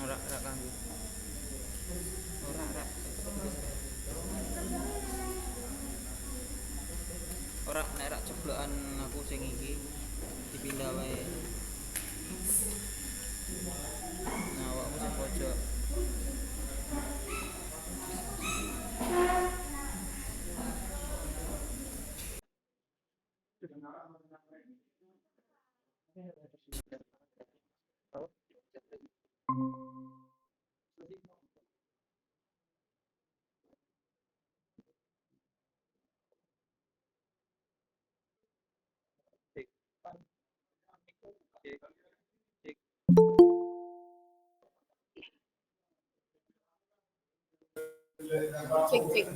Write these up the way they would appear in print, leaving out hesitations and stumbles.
Ora ora kanggo. Ora ora. Ora nek rak jeblokan aku sing iki dipindah wae. Nah, awakmu sing pojok. Cek cek.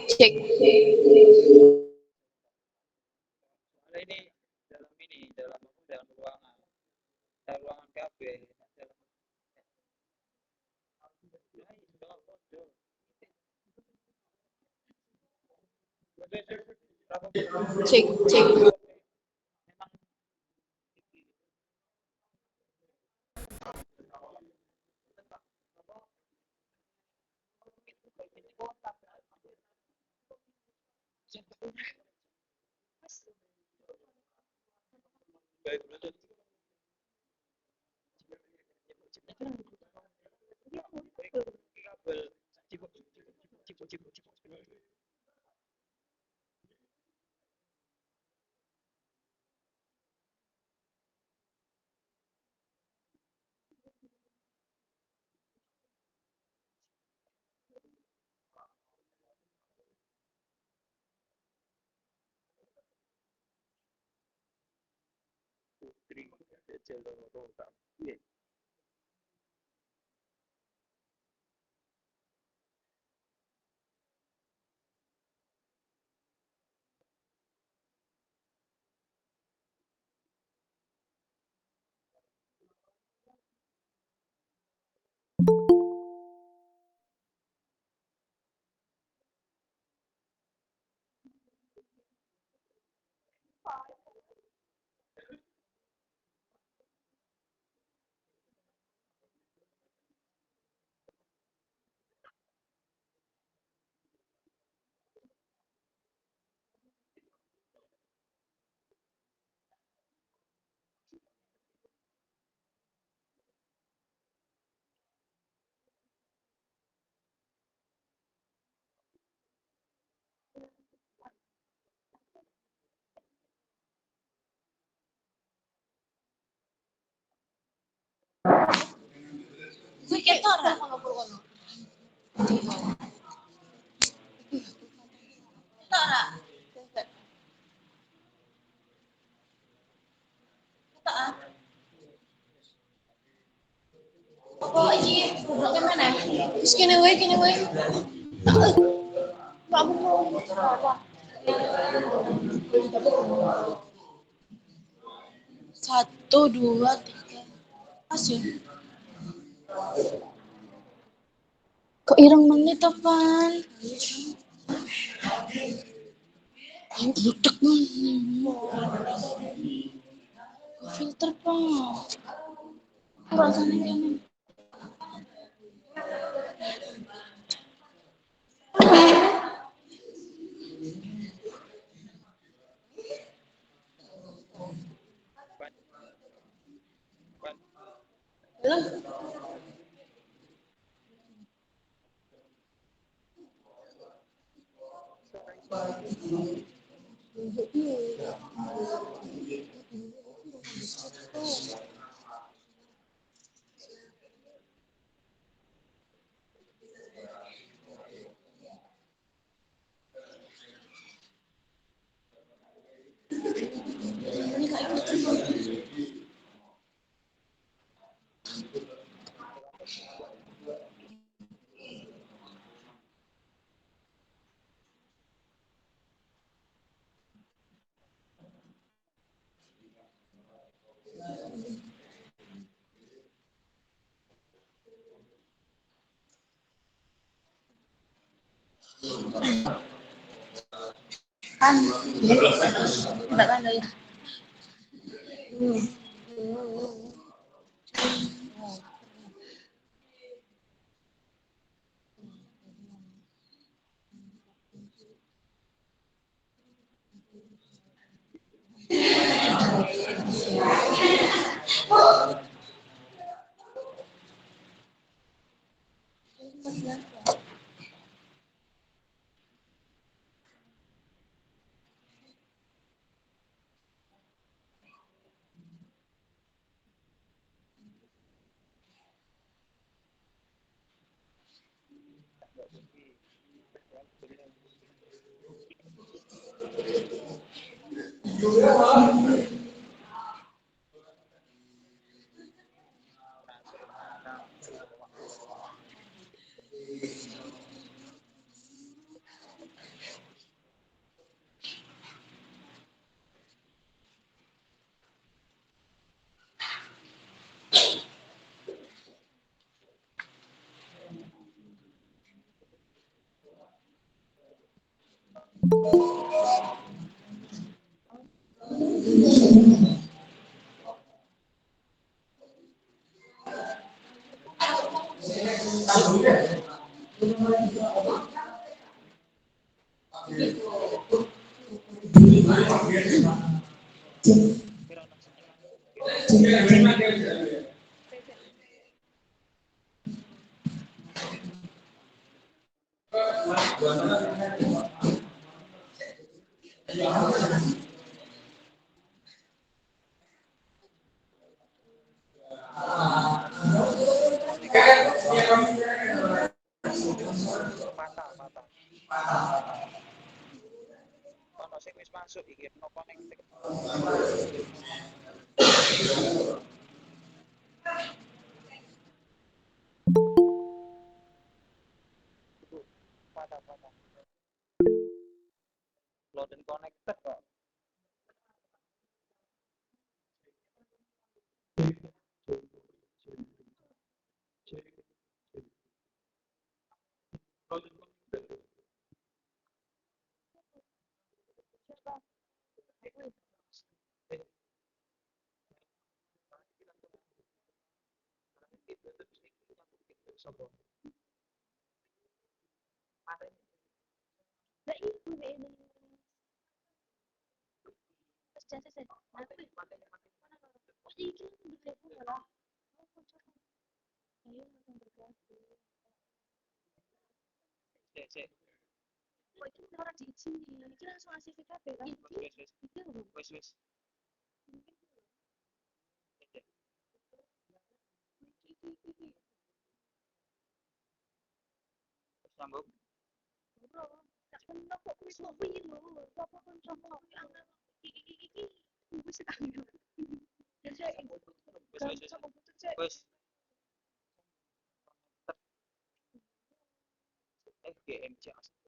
Cek cek. Cek cek. ora. Ora. Apa iki gobloknya mana? Wis kene wae. Mbak mau apa? Satu, dua, tiga. Pas ya? Kok ireng menit apaan? Yang budek filter pak. Rasanya gini. Belum. Ini kayak gitu. Kan, enggak kan dari. Ono sing wis masuk iki no connecting. Patah. Load and connected kok. Cek. Wis. Sambung. Tak kena kok wis mau piye lho. Apa kon sama anak iki wis tak ambil. Ya saya Wis. GMC asli.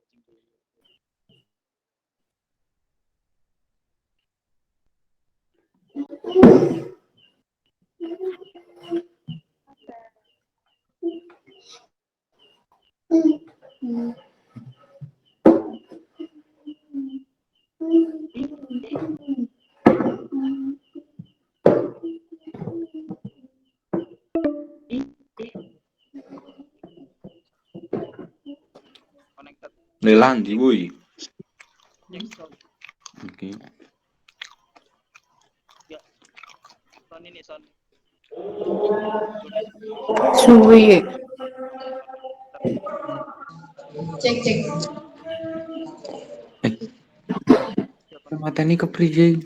Connected. Lelang di woi. Oke. Ya. Son ini son. Suwi. cek. Mata ini kepriye.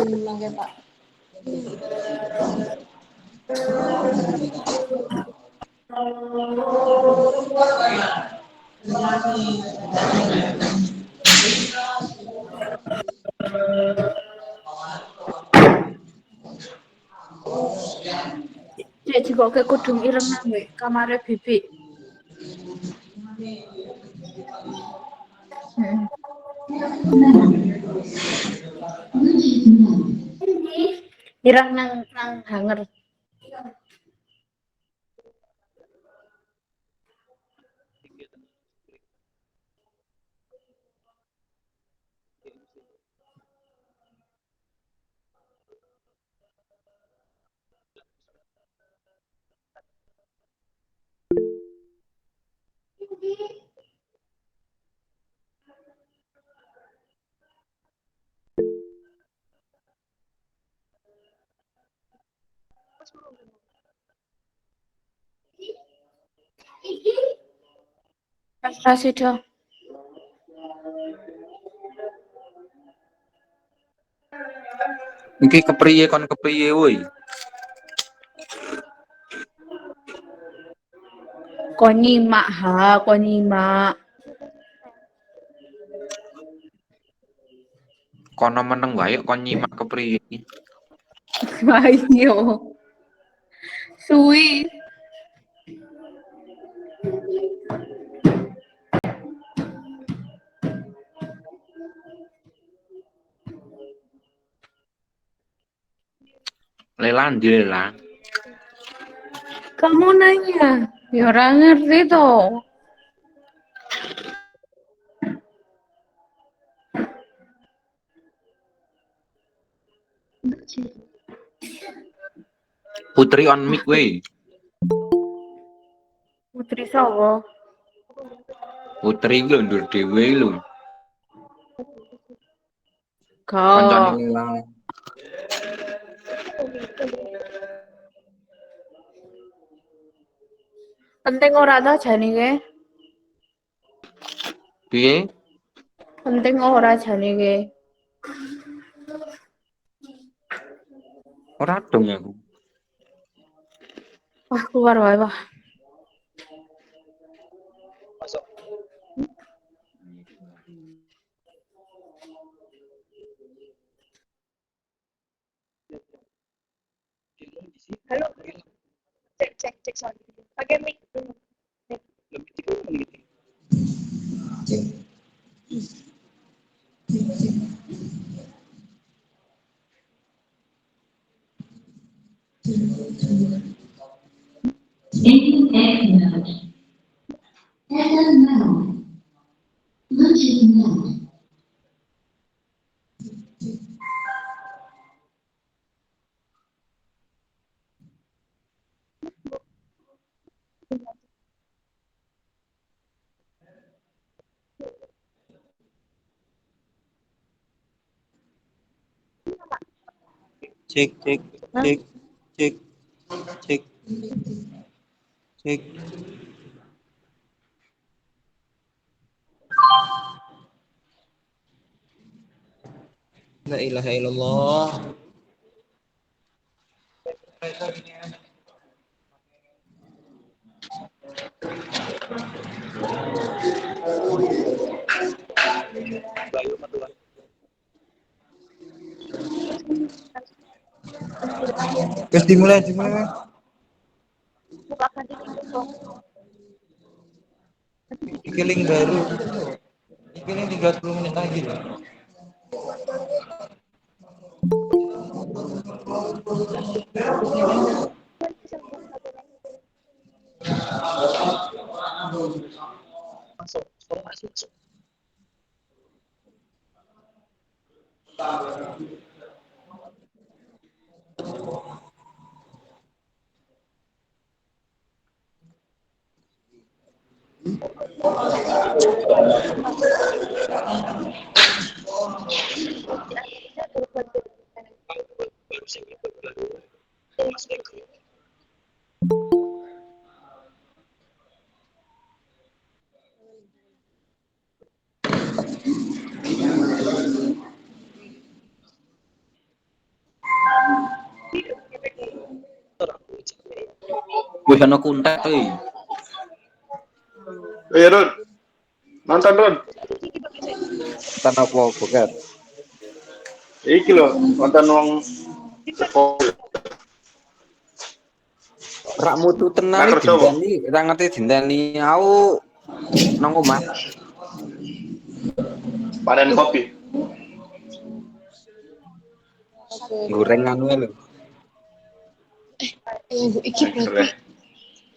Mangga Pak. Cek juga ke kudung ireng nang kamare bibi. Ireng nang hanger. Prestasi dong. Iki kepriye kon kepriye woi. Kon nyimak kon nyimak. Kono meneng wae kon nyimak kepriye. Ayo. Suwi. Lelang di lelang. Kamu nanya. Ya orang ngerti toh. Putri on mic woi. Putri Sawo. Putri lho ndur dhewe lho. Kancane Kau. lelang. Penting ora tau janine. Piye? Penting ora janine. Ora dong aku. Wah, keluar wae, wah. Masuk. Halo. Cek sound. Pakai mic dulu. Cek, cek, Hah? cek, cek, cek, cek. La ilaha illallah. Terus dimulai, dimulai. Bukakan di TikTok. Iki link baru. Iki link 30 menit lagi loh. Masuk, masuk, masuk. Wih, ana kuntet tuh. Run, nonton Run. Tanah apa bukan? Iki lho, nonton wong Rak mutu tenan Nang iki kerja, dinteni, ra ngerti dinteni aku nang omah panen kopi. goreng anu lho. Iki berarti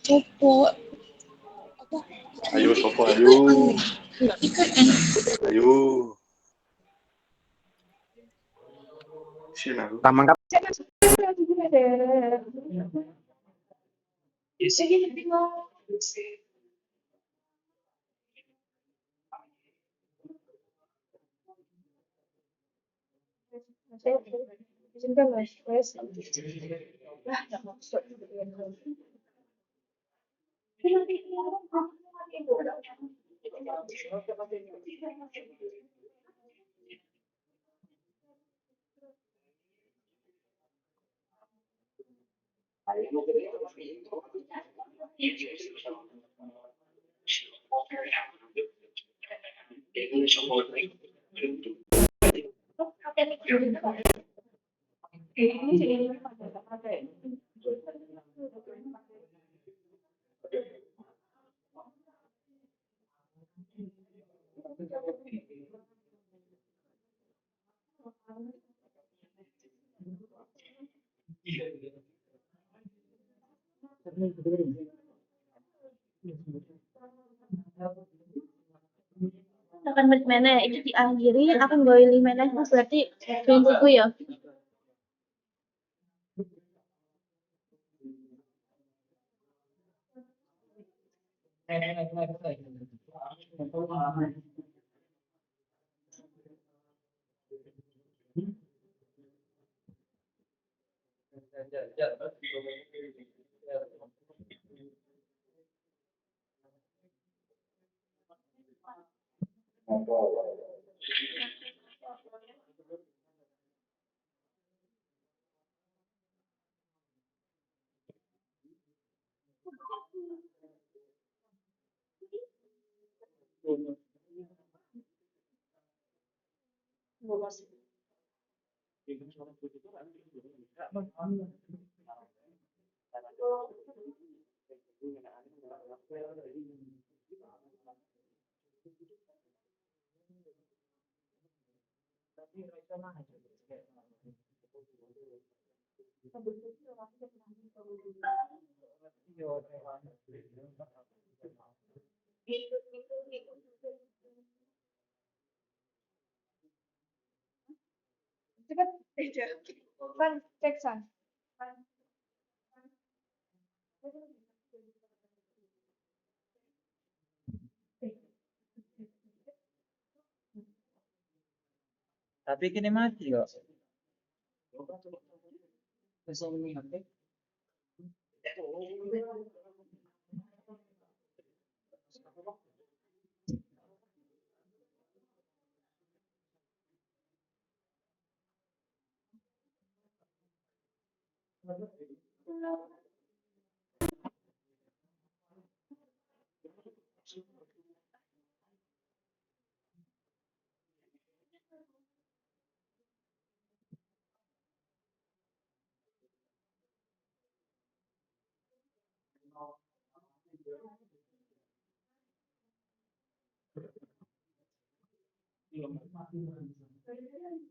copo apa? Ayo sopo ayo. Enggak ikan. Ayo. Sini aku. Tamang kap Akan menit mana itu diakhiri akan goili mana berarti buku ya. Cepat aja. Kan cek san. Tapi kini mati kok.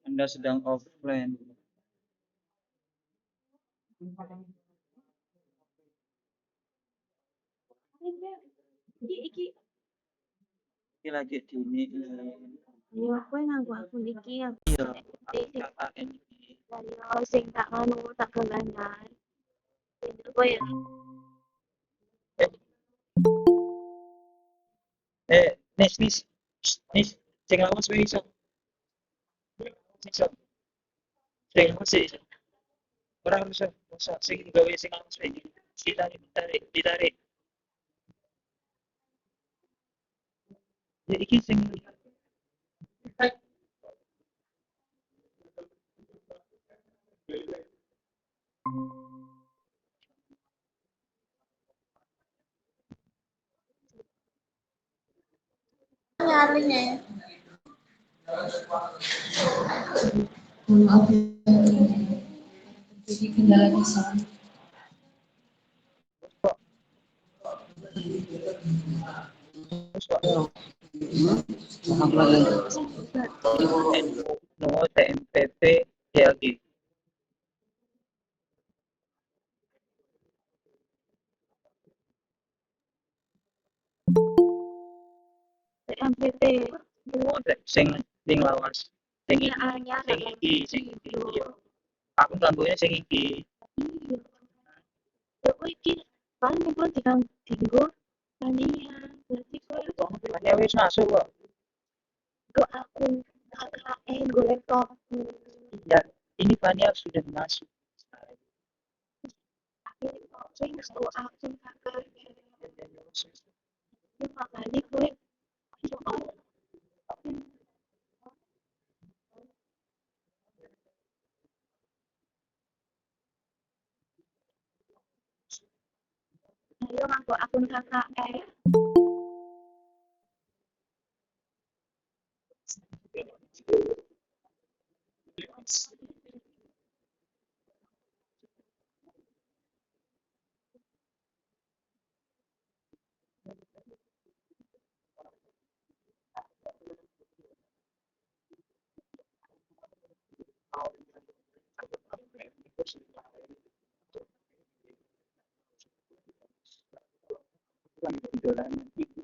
Anda sedang offline. Iki Iki lagi di ini. yo kowe nganggo akun iki ya. Iya, KKN ini. Yo sing tak anu tak golanan. Kowe ya Nis, sing lawas wae iso. Iso. Sing lawas iso. Ora iso, sing gawe sing lawas wae. Ditarik. Ya iki sing Jadi kendala bisa. no TMPP DLG. MPT Sing lawas. Sing iki. anyar Sing iki. Aku ganggunya sing iki. yo kowe iki paling pun tinggo tania berarti kowe Ya wis masuk kok. go akun KKN go laptop Ya, ini Fania sudah masuk. sing go akun KKN yo makanya kowe ayo nganggo akun KKN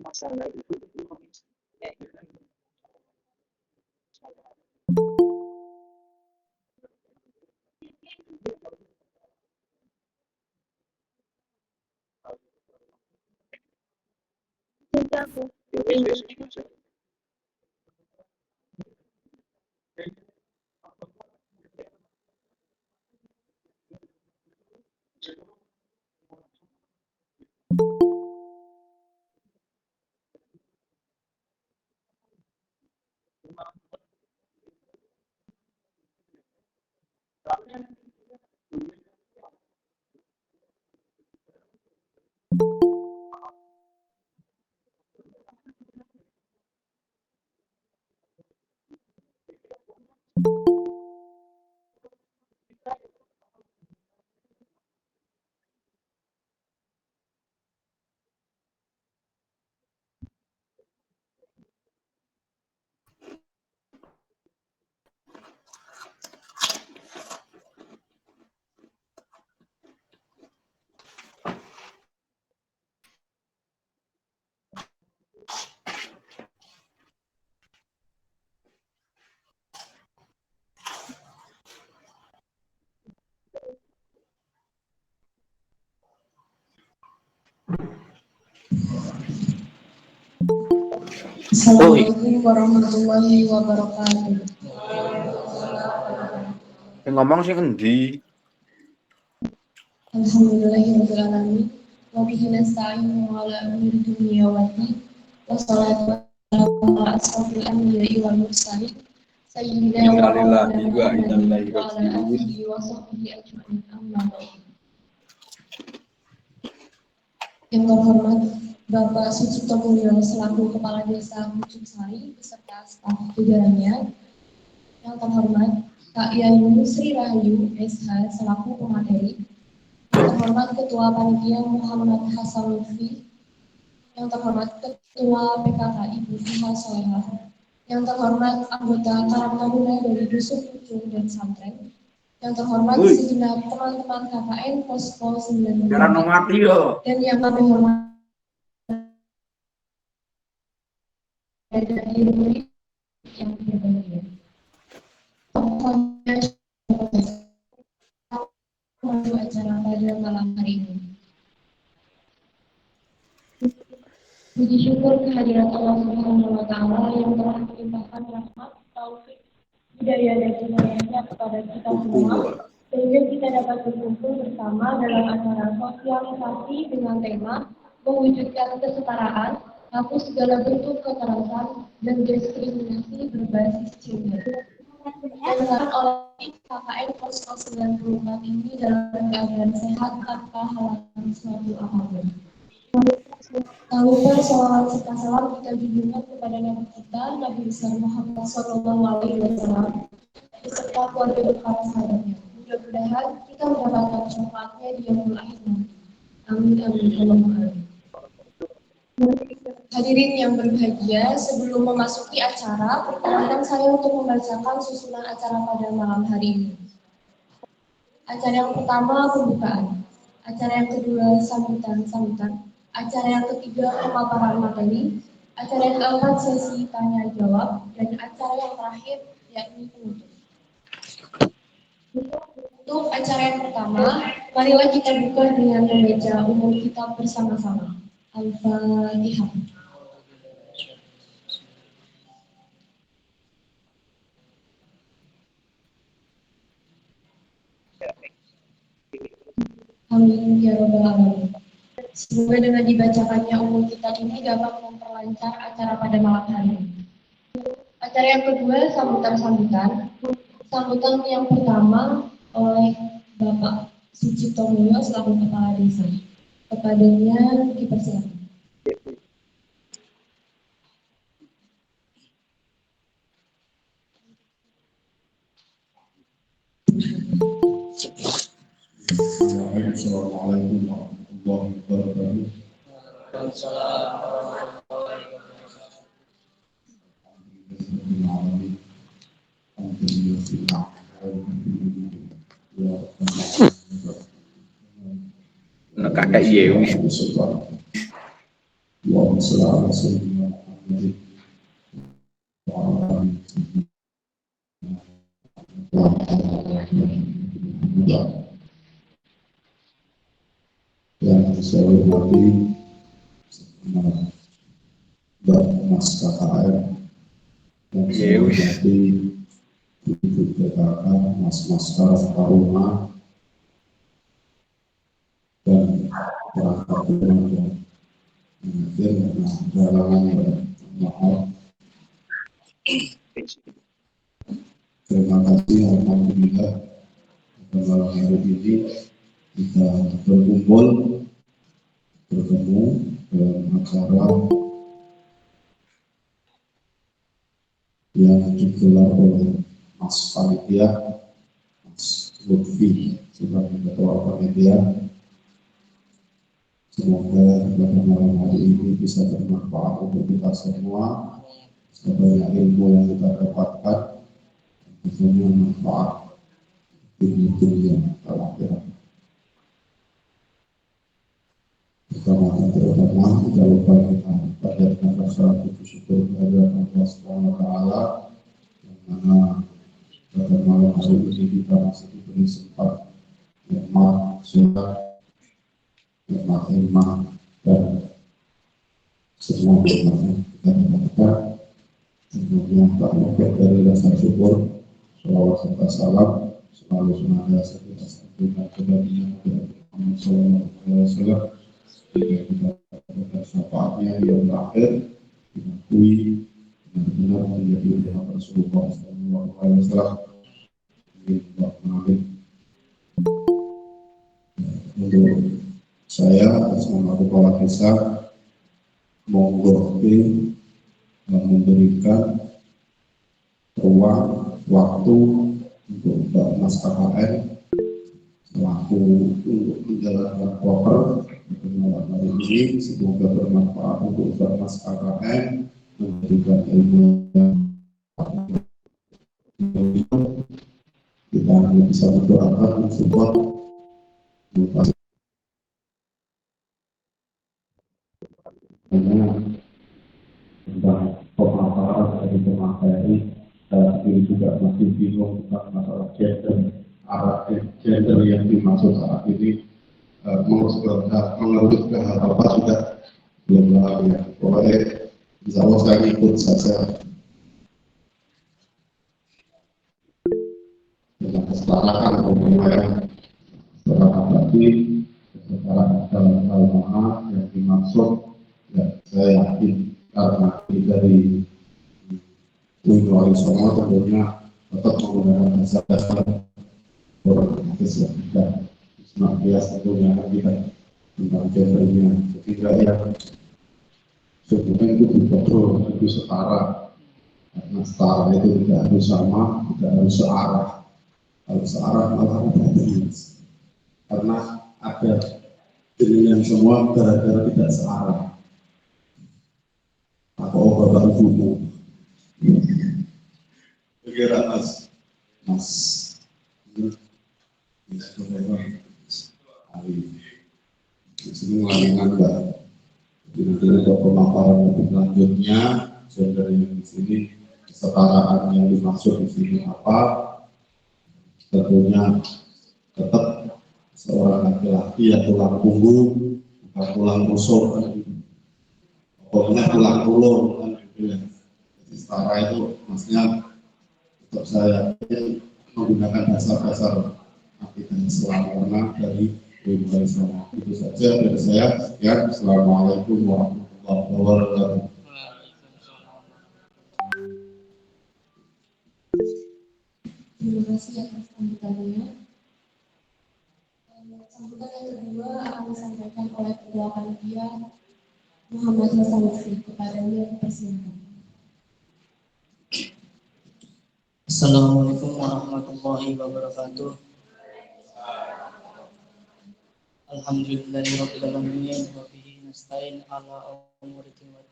Masalah itu. cinta aku Assalamualaikum warahmatullahi wabarakatuh. Ngomong sing endi? Alhamdulillahirabbil alamin. Wa bihi nasta'inu 'ala umuri dunya waddin. Wassalatu wassalamu ala asrofil anbiya'i wal mursalin. Sayyidina wa maulana Muhammadin wa ala alihi wa sahbihi ajma'in. Amma ba'du. Yang terhormat Bapak Sucipto Mulyo selaku Kepala Desa Pucuk Sari beserta staf jajarannya. Yang terhormat Kak Yayu Sri Rahayu SH selaku pemateri. Yang terhormat Ketua Panitia Muhammad Hasan Lutfi. Yang terhormat Ketua PKK Ibu Fiha Solehah. Yang terhormat anggota Karang Taruna dari Dusun Pucuk dan Santren. Yang terhormat segenap teman-teman KKN Posko 9 dan yang kami hormati dari yang berbahagia. Untuk acara pada malam hari ini. Puji syukur kehadirat Allah Subhanahu wa Ta'ala yang telah melimpahkan rahmat, taufik, hidayah dan hidayahnya kepada kita semua, sehingga kita dapat berkumpul bersama dalam acara sosialisasi dengan tema mewujudkan kesetaraan, hapus segala bentuk kekerasan dan diskriminasi berbasis gender. Yang oleh KKN Posko 94 ini dalam keadaan sehat tanpa halangan suatu apapun. Tak lupa sholawat serta salam kita junjungan kepada Nabi kita, Nabi besar Muhammad SAW, beserta keluarga para sahabatnya. Mudah-mudahan kita mendapatkan syafaatnya di yaumul akhir nanti. Amin amin Allahumma amin. Hadirin yang berbahagia, sebelum memasuki acara, perkenankan saya untuk membacakan susunan acara pada malam hari ini. Acara yang pertama pembukaan, acara yang kedua sambutan, acara yang ketiga pemaparan materi, acara yang keempat sesi tanya jawab, dan acara yang terakhir yakni penutup. Untuk acara yang pertama, marilah kita buka dengan membaca umum kitab bersama-sama. Al-Fatihah. Amin ya rabbal alamin. Semoga dengan dibacakannya umum kitab ini dapat memperlancar acara pada malam hari ini. Acara yang kedua sambutan. Sambutan yang pertama oleh Bapak Sucipto Mulyo selaku Kepala Desa. Kepadanya dipersilakan. Assalamualaikum warahmatullahi wabarakatuh. Kakak iya. Yang saya hormati Bapak Mas KKN, yang saya hormati Ibu PKK, Mas Taruna, dan perangkat yang dalam maaf. Terima kasih, alhamdulillah pada malam hari ini kita bertemu dalam acara yang digelar oleh Mas Panitia, Mas Lutfi sebagai Ketua Panitia. Semoga pada malam hari ini bisa bermanfaat untuk kita semua. Sebanyak ilmu yang kita dapatkan tentunya manfaat di dunia dan akhirat. Pertama kita lupa kita panjatkan rasa puji syukur kepada Allah Subhanahu wa Ta'ala, yang mana pada malam hari ini kita masih diberi sempat nikmat sehat, nikmat iman, dan semua nikmat kita dapatkan. Tentunya tak luput dari rasa syukur, sholawat serta salam selalu senantiasa kita sampaikan kebahagiaan kepada Muhammad SAW sehingga kita dapat syafaatnya yang terakhir diakui benar-benar menjadi umat Rasulullah SAW. Untuk saya atas nama kepala desa monggo memberikan ruang waktu untuk Mbak Mas KKN selaku untuk menjalankan proker pertemuan hari ini. Semoga bermanfaat untuk Mbak Mas KKN, memberikan ilmu yang kita hanya bisa berdoakan mensupport tentang pemaparan dari pemateri. Ini juga masih bingung tentang masalah gender, arah gender yang dimaksud saat ini mengerucut ke hal apa sudah belum tahu ya. Pokoknya insya Allah saya ikut saja dengan kesetaraan pemilihan kesetaraan tadi, kesetaraan dalam hal mana yang dimaksud. Ya, saya yakin karena ini dari Wali Songo tentunya tetap menggunakan dasar-dasar otomatis yang tidak senantiasa tentunya kita tentang gendernya. Ketiga yang sebetulnya itu betul itu setara, karena setara itu tidak harus sama, tidak harus searah. Kalau searah malah tidak, karena ada pilihan semua gara-gara tidak searah. Apa obat ibumu? Kira mas sini ngelalingan Mbak. Jadi untuk pemaparan lebih lanjutnya, gender yang di sini, kesetaraan yang dimaksud di sini apa? Tentunya tetap seorang laki-laki yang tulang punggung, bukan tulang rusuk, pokoknya tulang pulung kan gitu ya. Jadi setara itu maksudnya untuk saya menggunakan dasar-dasar akidah Islam karena dari Wali Songo. Itu saja dari saya. Ya, Assalamualaikum warahmatullahi wabarakatuh. Terima kasih atas sambutannya. Sambutan yang kedua akan disampaikan oleh Ketua Panitia Muhammad Hasan Lutfi. Kepadanya dipersilakan. Assalamualaikum warahmatullahi wabarakatuh. Alhamdulillahirabbil alamin wa bihi nasta'in ala umuri dunya.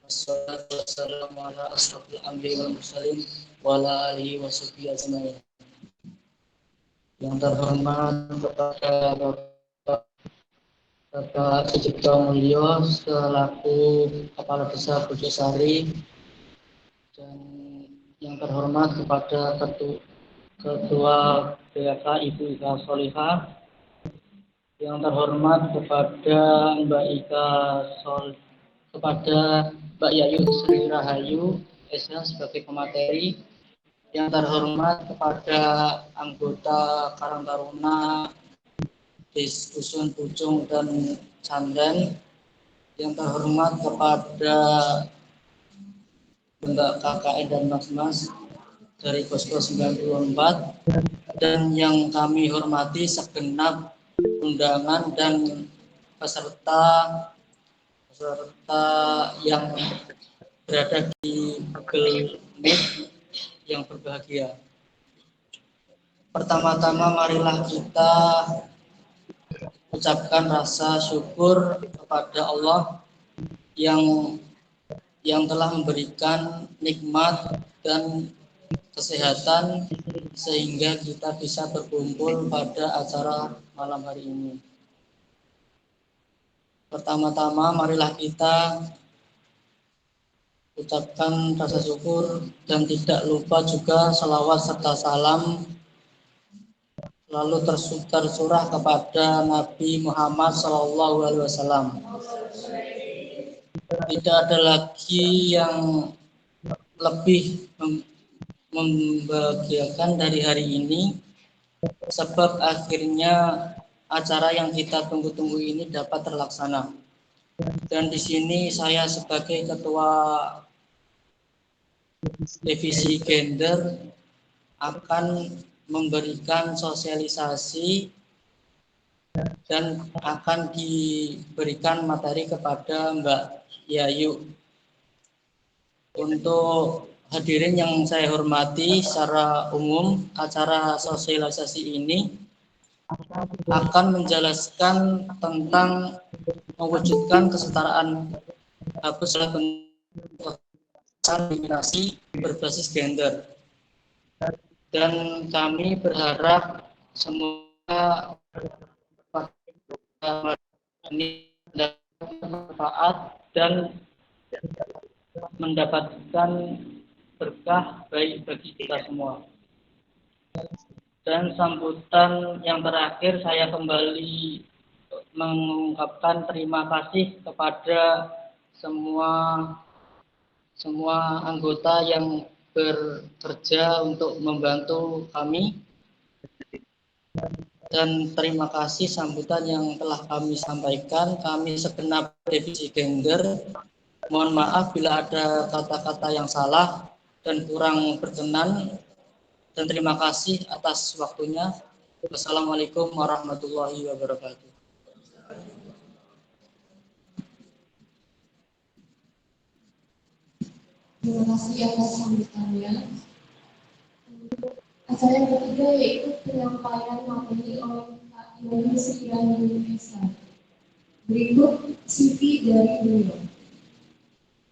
Wassalatu wassalamu ala asyrofil anbiya'i wal mursalin wa ala alihi washabihi ajmain. Yang terhormat kepada Bapak Sucipto Mulyo selaku Kepala Desa Bojosari, dan yang terhormat kepada Ketua BK Ibu Ika Solihah, yang terhormat kepada kepada Mbak Yayu Sri Rahayu SH sebagai pemateri, yang terhormat kepada anggota Karang Taruna Dusun Pucung dan Candan, yang terhormat kepada Mbak KKN dan Mas-Mas dari Posko 94, dan yang kami hormati segenap undangan dan peserta yang berada di Google Meet yang berbahagia. Pertama-tama marilah kita ucapkan rasa syukur kepada Allah yang telah memberikan nikmat dan kesehatan sehingga kita bisa berkumpul pada acara malam hari ini. Pertama-tama marilah kita ucapkan rasa syukur dan tidak lupa juga salawat serta salam lalu tersurah kepada Nabi Muhammad SAW. Tidak ada lagi yang lebih membahagiakan dari hari ini, sebab akhirnya acara yang kita tunggu-tunggu ini dapat terlaksana. Dan di sini saya sebagai ketua divisi gender akan memberikan sosialisasi dan akan diberikan materi kepada Mbak Yayu. Untuk hadirin yang saya hormati, secara umum acara sosialisasi ini akan menjelaskan tentang mewujudkan kesetaraan hapus diskriminasi berbasis gender. Dan kami berharap semua ini bermanfaat dan mendapatkan berkah baik bagi kita semua. Dan sambutan yang terakhir, saya kembali mengungkapkan terima kasih kepada semua anggota yang bekerja untuk membantu kami. Dan terima kasih sambutan yang telah kami sampaikan. Kami segenap divisi gender, mohon maaf bila ada kata-kata yang salah dan kurang berkenan. Dan terima kasih atas waktunya. Wassalamualaikum warahmatullahi wabarakatuh. Terima kasih atas sambutannya. Acara yang ketiga yaitu penyampaian materi oleh Kak Yoni Sriani Esa. Berikut CV dari beliau.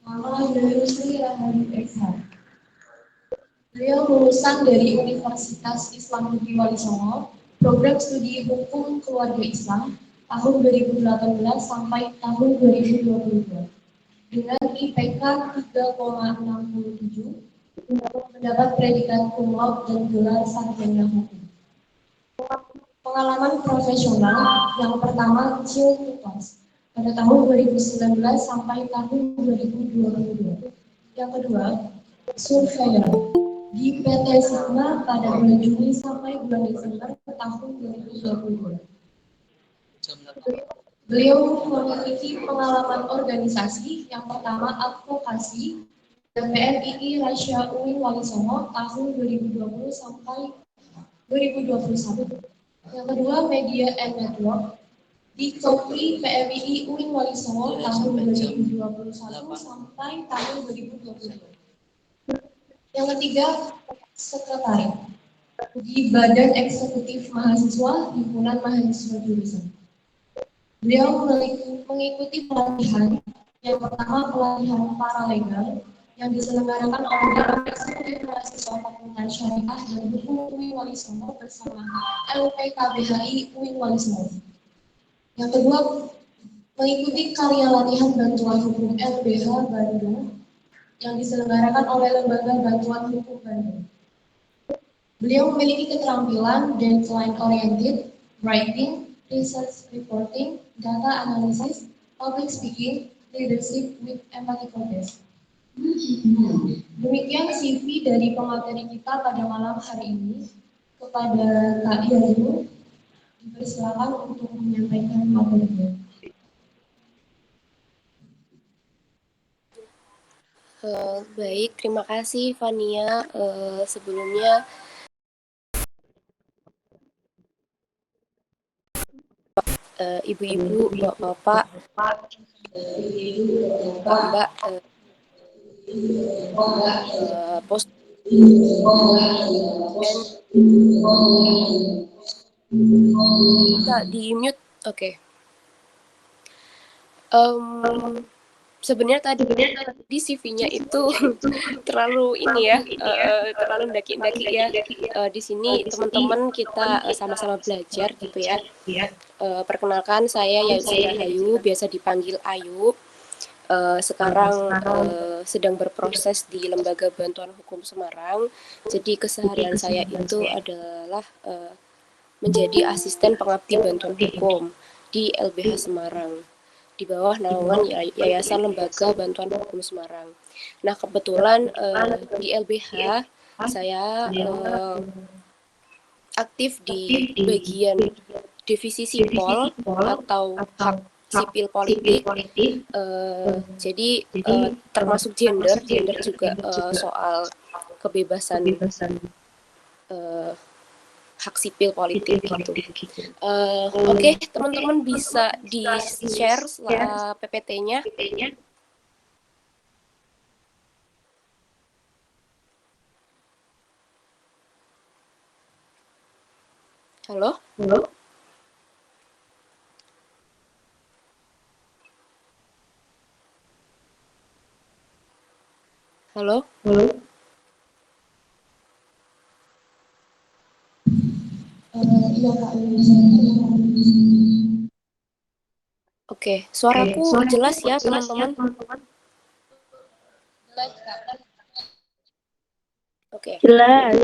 Nama Yoni Sriani Esa. Beliau lulusan dari Universitas Islam Negeri Wali Songo, program studi hukum keluarga Islam tahun 2018 sampai tahun 2022 dengan IPK 3,67, mendapat predikat cum laude dan gelar sarjana hukum. Pengalaman profesional yang pertama Chill Tutas pada tahun 2019 sampai tahun 2022. Yang kedua, surveyor di PT Sigma pada bulan Juni sampai bulan Desember tahun 2022. Beliau memiliki pengalaman organisasi yang pertama advokasi PMII Rasya UIN Wali Songo tahun 2020 sampai 2021. Yang kedua, media and network di Kopri PMII UIN Wali Songo tahun 2021 sampai tahun 2022. Yang ketiga, sekretaris di Badan Eksekutif Mahasiswa Himpunan Mahasiswa Jurusan. Beliau mengikuti pelatihan, yang pertama pelatihan paralegal yang diselenggarakan oleh Dewan Eksekutif Mahasiswa Fakultas Syariah dan Hukum UIN Wali Songo bersama LPKBHI UIN Wali Songo. Yang kedua, mengikuti karya latihan bantuan hukum LBH Bandung yang diselenggarakan oleh Lembaga Bantuan Hukum Bandung. Beliau memiliki keterampilan deadline oriented, writing, research reporting, data analysis, public speaking, leadership with empathy contest. Demikian CV dari pemateri kita pada malam hari ini. Kepada Kak Yayu, dipersilakan untuk menyampaikan materinya. Baik, terima kasih Fania. Sebelumnya ibu-ibu, bapak-bapak, mbak-mbak, pos bisa di mute, oke. Sebenarnya tadi di CV-nya itu terlalu ini ya, terlalu ndaki-ndaki ya. Di sini teman-teman kita sama-sama belajar gitu ya. Perkenalkan, saya Yayu, biasa dipanggil Ayu. Sekarang sedang berproses di Lembaga Bantuan Hukum Semarang. Jadi keseharian saya itu adalah menjadi asisten pengabdi bantuan hukum di LBH Semarang, di bawah naungan Yayasan Lembaga Bantuan Hukum Semarang. Nah, kebetulan di LBH saya aktif di bagian divisi sipol atau hak sipil politik. Jadi termasuk gender juga soal kebebasan hak sipil politik gitu. Oke, teman-teman bisa di-share PPT-nya. Halo? Halo? Iya Kak. Oke, suaraku jelas ya teman-teman? Oke. Jelas.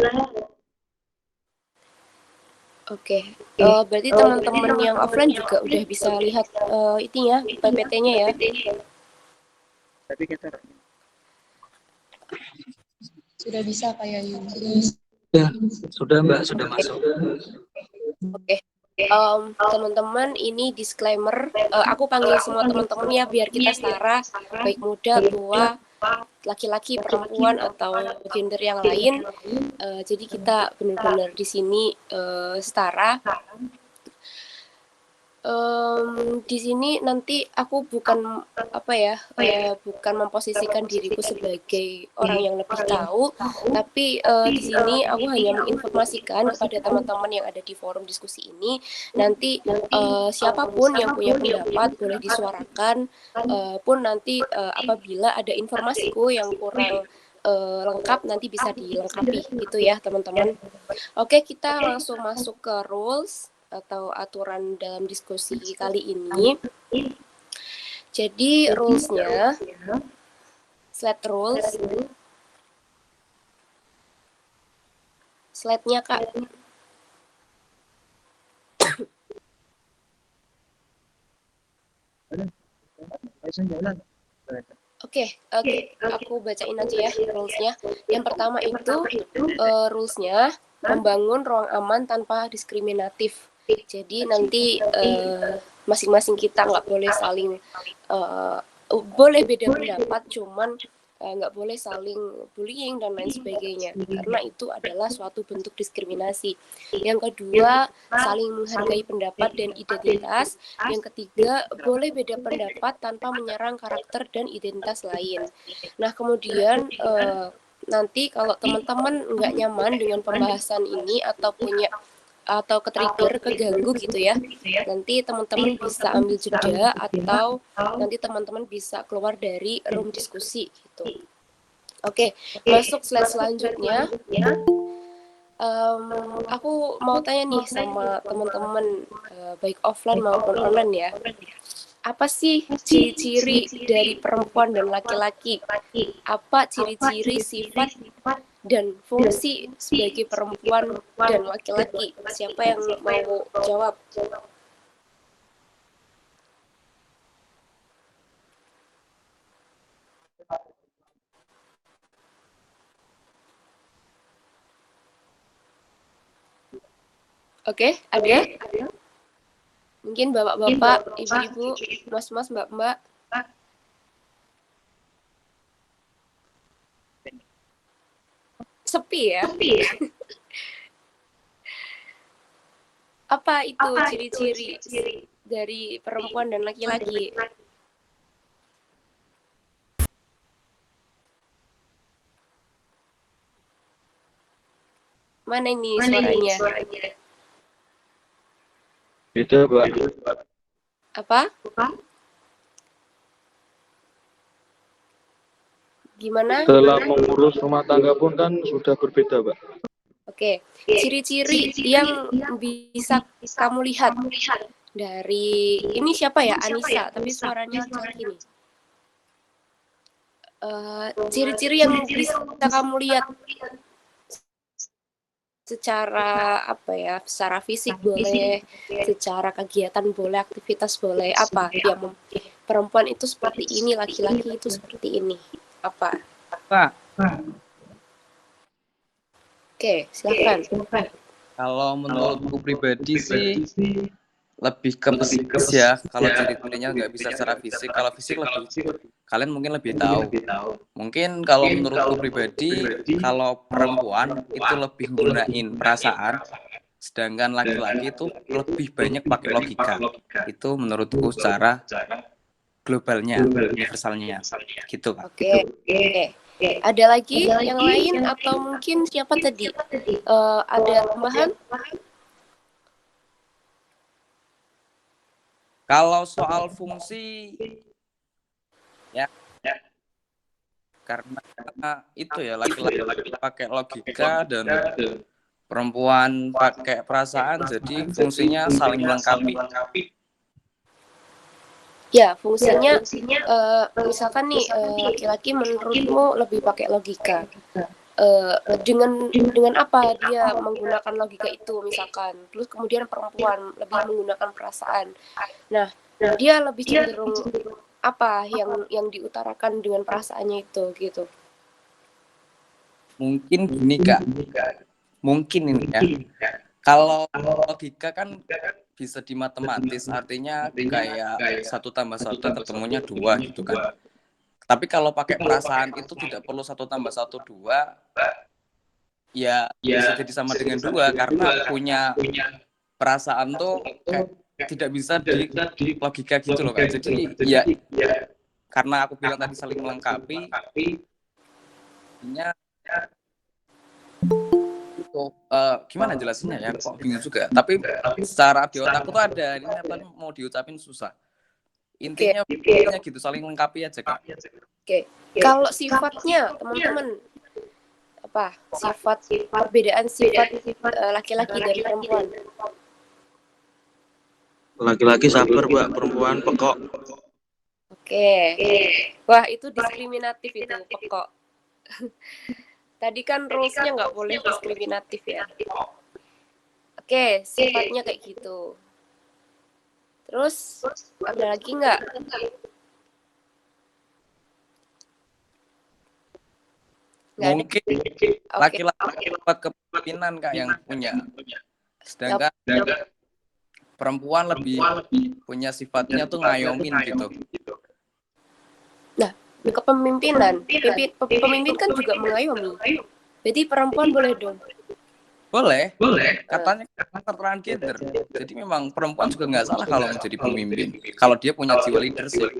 Oke, berarti teman-teman yang offline juga udah bisa lihat itu ya, PPT-nya ya. Tapi kita Sudah bisa Kak Yayu. Ya, sudah Mbak, sudah masuk. Oke. Teman-teman, ini disclaimer, aku panggil semua teman-teman ya biar kita setara, baik muda, tua, laki-laki, perempuan atau gender yang lain. Jadi kita benar-benar di sini setara. Di sini nanti aku bukan bukan memposisikan diriku sebagai orang yang lebih tahu, tapi di sini aku hanya menginformasikan kepada teman-teman yang ada di forum diskusi ini. Nanti siapapun yang punya pendapat boleh disuarakan, pun nanti apabila ada informasiku yang kurang lengkap nanti bisa dilengkapi gitu ya teman-teman. Oke, kita langsung masuk ke rules atau aturan dalam diskusi kali ini. Jadi rules-nya, slide rules, slide-nya Kak. Oke, aku bacain aja ya rules-nya. Yang pertama itu rules-nya membangun ruang aman tanpa diskriminatif. Jadi nanti masing-masing kita nggak boleh saling boleh beda pendapat, cuman nggak boleh saling bullying dan lain sebagainya, karena itu adalah suatu bentuk diskriminasi. Yang kedua, saling menghargai pendapat dan identitas. Yang ketiga, boleh beda pendapat tanpa menyerang karakter dan identitas lain. Nah, kemudian nanti kalau teman-teman nggak nyaman dengan pembahasan ini atau ke-trigger, keganggu gitu ya, nanti teman-teman bisa ambil jeda atau nanti teman-teman bisa keluar dari room diskusi gitu. Oke, masuk slide selanjutnya. Aku mau tanya nih sama teman-teman baik offline maupun online ya. Apa sih ciri-ciri dari perempuan dan laki-laki? Apa ciri-ciri sifat dan fungsi sebagai perempuan dan laki-laki? Siapa yang mau jawab? Oke, ada? Mungkin bapak-bapak, ibu-ibu, mas-mas, mbak-mbak. Sepi ya? Apa itu ciri-ciri dari perempuan dan laki-laki? Mana ini suaranya? Beda, Mbak. Apa? Gimana? Dalam mengurus rumah tangga pun kan sudah berbeda, Mbak. Oke, ciri-ciri yang bisa kamu lihat dari ini siapa ya? Anissa, tapi suaranya jelek ini. Ciri-ciri yang bisa kamu lihat secara secara fisik boleh, secara kegiatan boleh, aktivitas boleh, apa yang perempuan itu seperti ini, laki-laki itu seperti ini, apa? Oke, silakan. Kalau menurutku pribadi sih lebih ke psikis ya. Kalau ciri-cirinya nggak bisa secara fisik. Kalau fisik lebih kalian mungkin lebih tahu. Mungkin kalau menurutku pribadi, kalau perempuan itu lebih gunain perasaan, sedangkan laki-laki itu lebih banyak pakai logika. Itu menurutku secara globalnya, universalnya, gitu Kak. Oke. Ada lagi yang lain atau mungkin siapa tadi? Ada tambahan? Kalau soal fungsi, ya karena itu ya laki-laki pakai logika dan perempuan pakai perasaan, jadi fungsinya saling melengkapi. Ya, fungsinya misalkan nih laki-laki menurutmu lebih pakai logika. Dengan apa dia menggunakan logika itu misalkan, terus kemudian perempuan lebih menggunakan perasaan. Nah, dia lebih cenderung apa yang diutarakan dengan perasaannya itu gitu. Mungkin gini Kak, mungkin ini ya. Kalau logika kan bisa di matematis, artinya kayak 1 tambah 1 ketemunya 2 gitu kan. Tapi kalau pakai perasaan itu tidak perlu 1 tambah 1 2, ya bisa jadi sama dengan 2 karena punya perasaan tuh kayak tidak bisa di logika gitu loh Kak. Jadi ya karena aku bilang tadi saling melengkapi, artinya gimana jelasinnya ya, kok bingung juga. Tapi secara di otakku tuh ada, ini apa mau diucapin susah. Intinya gitu, saling lengkapi aja Kak. Oke. Kalau sifatnya teman-teman apa? Perbedaan sifat laki-laki dari perempuan. Laki-laki sabar, Mbak, perempuan pekok. Oke. Wah, itu diskriminatif itu, pekok. Tadi kan rules-nya nggak boleh diskriminatif ya. Oke, sifatnya kayak gitu. Terus ada lagi nggak? Mungkin laki-laki dapat kepemimpinan Kak yang punya. Sedangkan perempuan lebih punya sifatnya tuh ngayomin gitu. Nah, kepemimpinan, pemimpin kan juga mengayomi. Jadi perempuan boleh dong. Boleh. Katanya keterangan gender. Jadi memang perempuan juga nggak salah kalau menjadi pemimpin. Kalau dia punya jiwa leadership.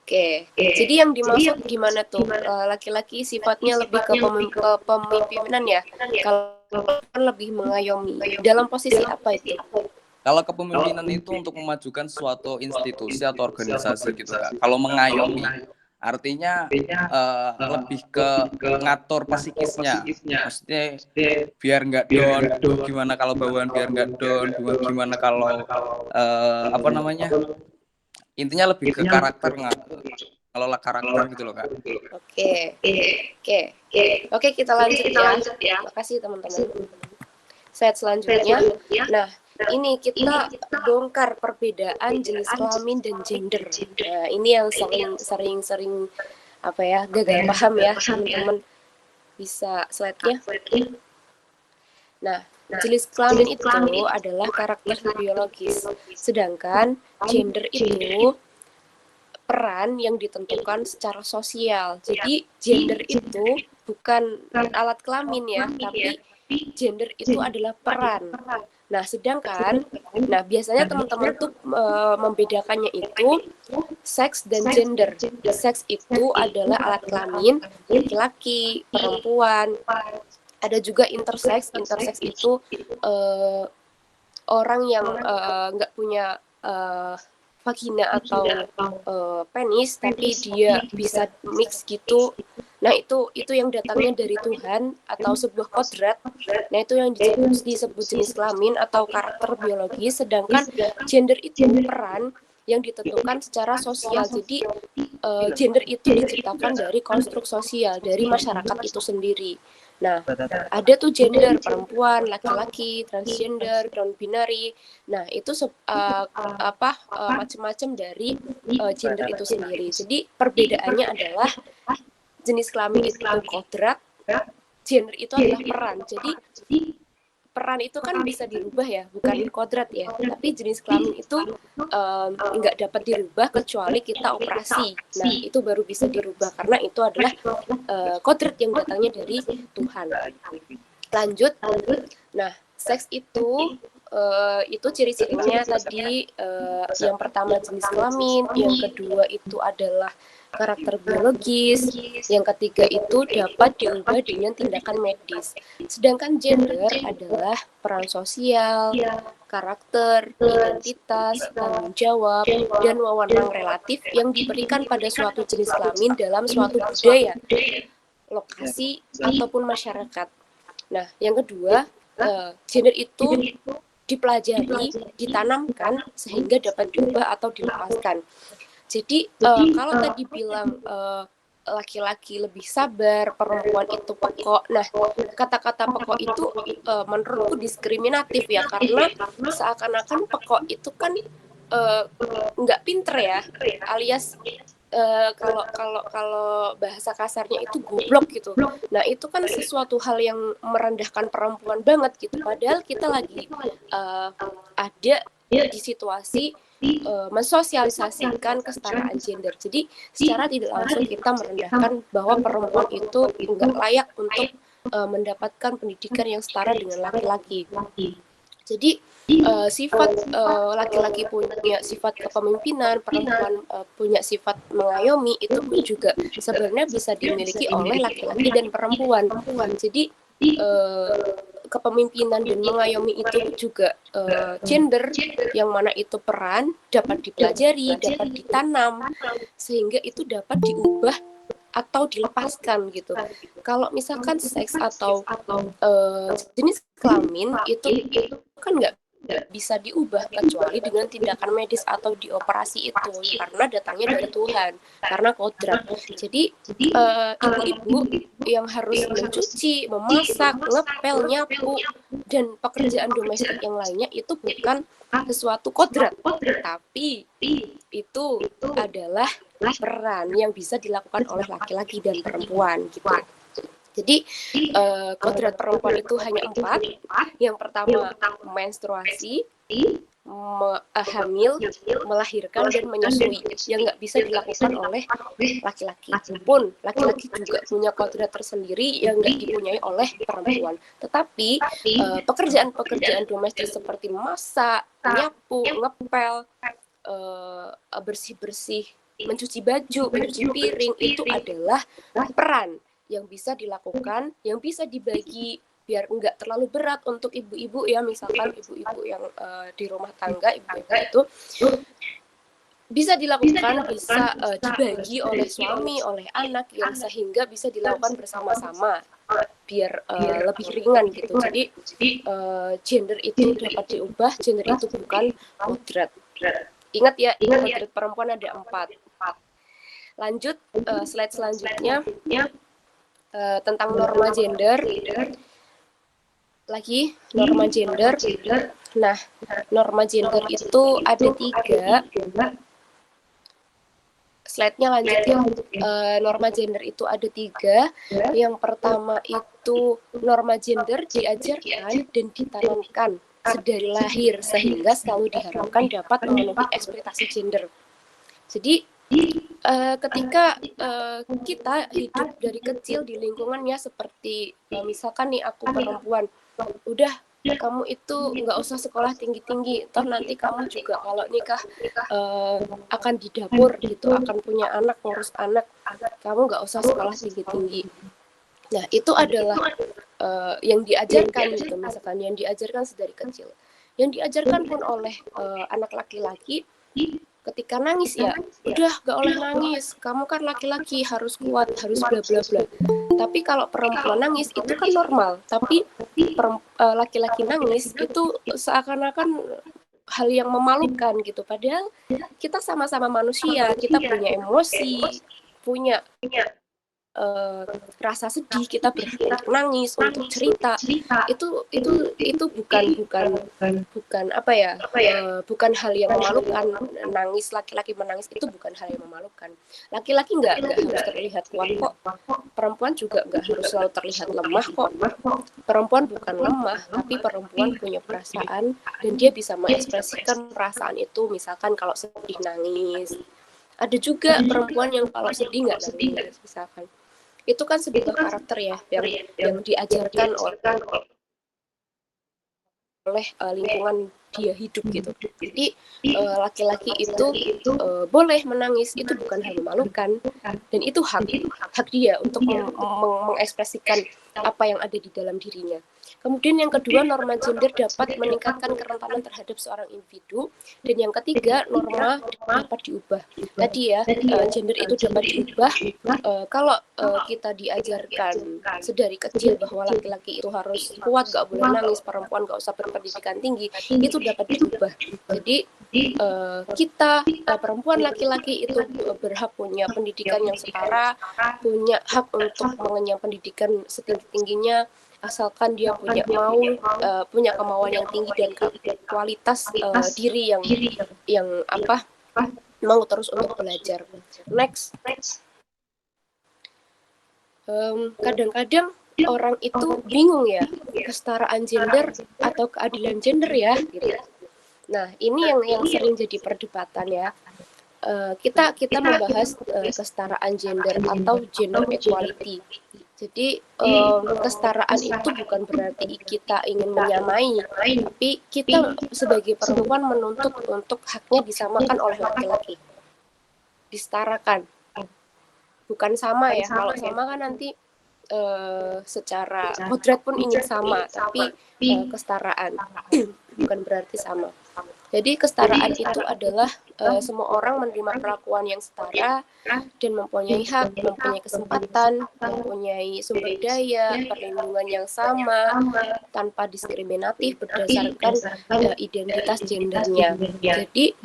Oke. Jadi yang dimaksud gimana tuh? Laki-laki sifatnya lebih ke kepemimpinan ya. Kalau lebih mengayomi. Dalam posisi apa itu? Kalau kepemimpinan itu untuk memajukan suatu institusi atau organisasi gitu Kak. Kalau mengayomi artinya lebih ke ngatur psikisnya. Maksudnya biar nggak down, gimana kalau bawaan biar nggak down, gimana kalau intinya lebih ke karakter, ngelola karakter gitu loh Kak. Oke, kita lanjut ya. Makasih teman-teman. Slide selanjutnya. Nah, ini kita bongkar perbedaan jenis kelamin dan gender. Nah, ini yang sering apa ya, gagal paham ya teman-teman. Bisa slide-nya. Nah, jenis kelamin itu adalah karakter biologis, sedangkan gender itu peran yang ditentukan secara sosial. Jadi gender itu bukan alat kelamin ya, tapi gender itu adalah peran. Nah, sedangkan, biasanya teman-teman tuh membedakannya itu seks dan gender. Seks itu adalah alat kelamin, laki-laki, perempuan. Ada juga intersex. Intersex itu orang yang nggak punya vagina atau penis, tapi dia bisa mix gitu. Nah, itu yang datangnya dari Tuhan atau sebuah kodrat. Nah, itu yang disebut jenis kelamin atau karakter biologis, sedangkan gender itu peran yang ditentukan secara sosial. Jadi gender itu diciptakan dari konstruk sosial, dari masyarakat itu sendiri. Nah, ada tuh gender, perempuan, laki-laki, transgender, non-binary. Nah, itu macam-macam dari gender itu sendiri. Jadi perbedaannya adalah jenis kelamin itu kodrat, gender itu adalah peran. Jadi peran itu kan bisa dirubah ya, bukan kodrat ya. Tapi jenis kelamin itu nggak dapat dirubah kecuali kita operasi. Nah, itu baru bisa dirubah karena itu adalah kodrat yang datangnya dari Tuhan. Lanjut. Nah, seks itu ciri-cirinya tadi yang pertama jenis kelamin, yang kedua itu adalah karakter biologis, yang ketiga itu dapat diubah dengan tindakan medis. Sedangkan gender adalah peran sosial, karakter, identitas, tanggung jawab, dan wewenang relatif yang diberikan pada suatu jenis kelamin dalam suatu budaya, lokasi, ataupun masyarakat. Nah, yang kedua, gender itu dipelajari, ditanamkan sehingga dapat diubah atau dilepaskan. Jadi kalau tadi bilang laki-laki lebih sabar, perempuan itu pekok. Nah, kata-kata pekok itu menurutku diskriminatif ya, karena seakan-akan pekok itu kan nggak pinter ya, alias kalau bahasa kasarnya itu goblok gitu. Nah, itu kan sesuatu hal yang merendahkan perempuan banget gitu. Padahal kita lagi ada di situasi mensosialisasikan kesetaraan gender. Jadi secara tidak langsung kita merendahkan bahwa perempuan itu enggak layak untuk mendapatkan pendidikan yang setara dengan laki-laki. Jadi sifat laki-laki punya sifat kepemimpinan, perempuan punya sifat mengayomi, itu pun juga sebenarnya bisa dimiliki oleh laki-laki dan perempuan. Jadi kepemimpinan dan mengayomi itu juga gender, yang mana itu peran dapat dipelajari, dapat ditanam, sehingga itu dapat diubah atau dilepaskan gitu. Kalau misalkan seks atau jenis kelamin itu kan nggak bisa diubah kecuali dengan tindakan medis atau dioperasi itu, karena datangnya dari Tuhan, karena kodrat. Jadi ibu-ibu yang harus mencuci, memasak, ngepel, nyapu, dan pekerjaan domestik yang lainnya itu bukan sesuatu kodrat, tapi itu adalah peran yang bisa dilakukan oleh laki-laki dan perempuan gitu. Jadi kodrat perempuan itu hanya 4. Yang pertama menstruasi, hamil, melahirkan, dan menyusui, yang nggak bisa dilakukan oleh laki-laki. Pun laki-laki juga punya kodrat tersendiri yang nggak dipunyai oleh perempuan. Tetapi pekerjaan-pekerjaan domestik seperti masak, nyapu, ngepel, bersih-bersih, mencuci baju, mencuci piring, itu adalah peran yang bisa dilakukan, yang bisa dibagi biar enggak terlalu berat untuk ibu-ibu ya. Misalkan ibu-ibu yang di rumah tangga, ibu-ibu itu bisa dilakukan, bisa dibagi oleh suami, oleh anak, yang sehingga bisa dilakukan bersama-sama biar lebih ringan gitu. Jadi gender itu dapat diubah, gender itu bukan kodrat. Ingat ya, kodrat perempuan ada 4. Lanjut, slide selanjutnya tentang norma gender. Lagi norma gender. Nah, norma gender itu ada 3. Slide-nya lanjut ya. Norma gender itu ada 3. Yang pertama itu norma gender diajarkan dan ditanamkan sedari lahir, sehingga selalu diharapkan dapat memenuhi ekspektasi gender. Jadi ketika kita hidup dari kecil di lingkungannya seperti misalkan nih aku perempuan, udah kamu itu nggak usah sekolah tinggi-tinggi, toh nanti kamu juga kalau nikah akan di dapur gitu, akan punya anak, ngurus anak, kamu nggak usah sekolah tinggi-tinggi. Nah, itu adalah yang diajarkan gitu, misalkan yang diajarkan sedari kecil. Yang diajarkan pun oleh anak laki-laki, ketika nangis ya, udah gak boleh nangis, kamu kan laki-laki, harus kuat, harus bla bla bla. Tapi kalau perempuan nangis itu kan normal, tapi laki-laki nangis itu seakan-akan hal yang memalukan gitu. Padahal kita sama-sama manusia, kita punya emosi, punya rasa sedih, kita berhak untuk nangis, untuk cerita, itu bukan apa ya, bukan hal yang memalukan. Nangis, laki-laki menangis itu bukan hal yang memalukan. Laki-laki nggak harus terlihat kuat kok. Perempuan juga nggak harus selalu terlihat lemah kok. Perempuan bukan lemah, tapi perempuan punya perasaan dan dia bisa mengekspresikan perasaan itu. Misalkan kalau sedih nangis. Ada juga perempuan yang kalau sedih nggak nangis, misalkan. Itu kan sebuah karakter ya yang diajarkan oleh lingkungan dia hidup gitu. Jadi laki-laki itu boleh menangis, itu bukan hal memalukan dan itu hak dia untuk mengekspresikan apa yang ada di dalam dirinya. Kemudian yang kedua, norma gender dapat meningkatkan kerentanan terhadap seorang individu. Dan yang ketiga, norma dapat diubah. Tadi ya, gender itu dapat diubah kalau kita diajarkan sedari kecil bahwa laki-laki itu harus kuat, gak boleh nangis, perempuan gak usah berpendidikan tinggi, itu dapat diubah. Jadi kita perempuan laki-laki itu berhak punya pendidikan yang setara, punya hak untuk mengenyam pendidikan setinggi-tingginya, asalkan dia punya kemauan yang tinggi dan kualitas diri yang mau terus untuk belajar. Next. Kadang-kadang orang itu bingung ya, kesetaraan gender atau keadilan gender ya gitu. Nah, ini yang sering jadi perdebatan ya. Kita membahas kesetaraan gender atau gender equality. Jadi kesetaraan itu bukan berarti kita ingin menyamai, tapi kita sebagai perempuan menuntut untuk haknya disamakan oleh laki-laki, disetarakan, bukan sama ya. Kalau sama kan nanti secara kodrat pun ingin sama, tapi kesetaraan bukan berarti sama. Jadi kesetaraan itu adalah semua orang menerima perlakuan yang setara dan mempunyai hak, mempunyai kesempatan, mempunyai sumber daya, perlindungan yang sama, tanpa diskriminatif berdasarkan identitas gendernya. Jadi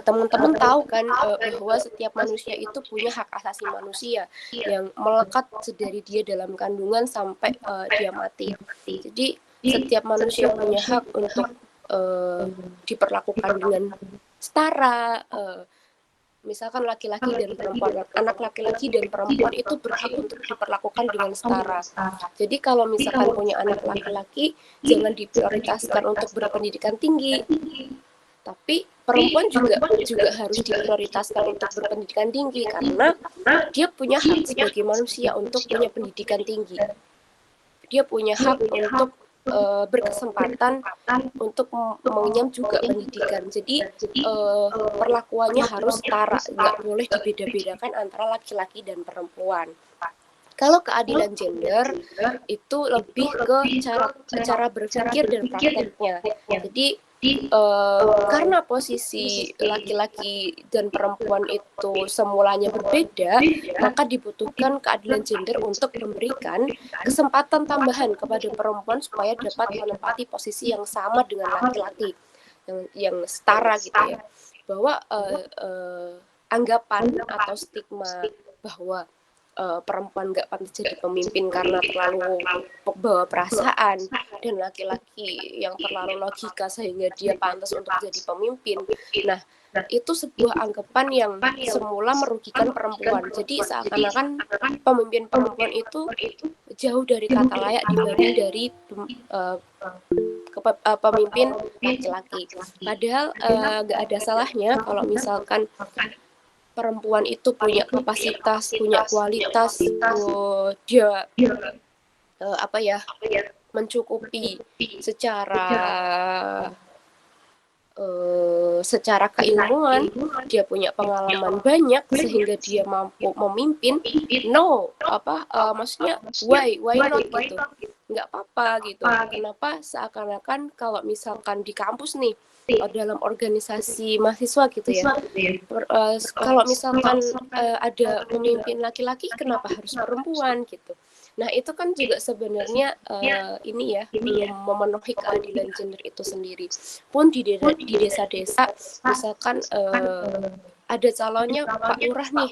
teman-teman tahu kan bahwa setiap manusia itu punya hak asasi manusia yang melekat dari dia dalam kandungan sampai dia mati. Jadi setiap manusia punya hak untuk diperlakukan dengan setara. Misalkan laki-laki dan perempuan, anak laki-laki dan perempuan itu berhak untuk diperlakukan dengan setara. Jadi kalau misalkan punya anak laki-laki, jangan diprioritaskan untuk berpendidikan tinggi, tapi perempuan juga harus diprioritaskan untuk berpendidikan tinggi karena dia punya hak sebagai manusia untuk punya pendidikan tinggi. Dia punya hak untuk berkesempatan untuk mengenyam juga pendidikan. Jadi perlakuannya harus setara, nggak boleh dibeda-bedakan antara laki-laki dan perempuan. Kalau keadilan gender itu lebih ke cara berpikir dan prakteknya. Jadi karena posisi laki-laki dan perempuan itu semulanya berbeda, maka dibutuhkan keadilan gender untuk memberikan kesempatan tambahan kepada perempuan supaya dapat menempati posisi yang sama dengan laki-laki, yang setara gitu ya. Bahwa anggapan atau stigma bahwa perempuan nggak pantas jadi pemimpin karena terlalu bawa perasaan dan laki-laki yang terlalu logika sehingga dia pantas untuk jadi pemimpin. Nah, itu sebuah anggapan yang semula merugikan perempuan. Jadi seakan-akan pemimpin perempuan itu jauh dari kata layak dibanding dari pemimpin laki-laki. Padahal nggak ada salahnya kalau misalkan perempuan itu punya kapasitas, punya kualitas, dia mencukupi secara keilmuan, dia punya pengalaman banyak sehingga dia mampu memimpin. Maksudnya why not gitu, nggak apa-apa gitu. Kenapa seakan-akan kalau misalkan di kampus nih dalam organisasi mahasiswa gitu ya, kalau misalkan ada pemimpin laki-laki, kenapa harus perempuan gitu. Nah itu kan juga sebenarnya belum memenuhi keadilan gender itu sendiri. Pun di desa-desa misalkan ada calonnya Pak Lurah nih,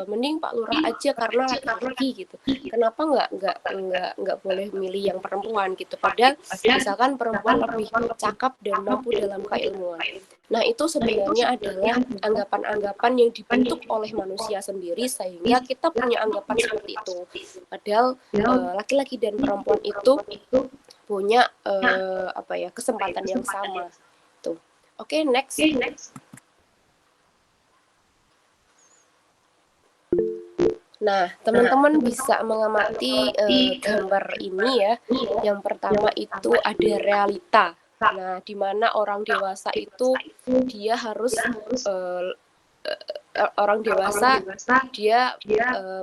mending Pak Lurah aja karena laki-laki gitu. Kenapa nggak boleh milih yang perempuan gitu? Padahal misalkan perempuan lebih cakap dan mampu dalam keilmuan. Nah, itu sebenarnya adalah anggapan-anggapan yang dibentuk oleh manusia sendiri sehingga kita punya anggapan seperti itu. Padahal laki-laki dan perempuan itu punya kesempatan yang sama. Tuh. Oke, next. Nah, teman-teman bisa mengamati gambar ini ya. Yang pertama itu ada realita. Nah, di mana orang dewasa itu dia harus orang dewasa dia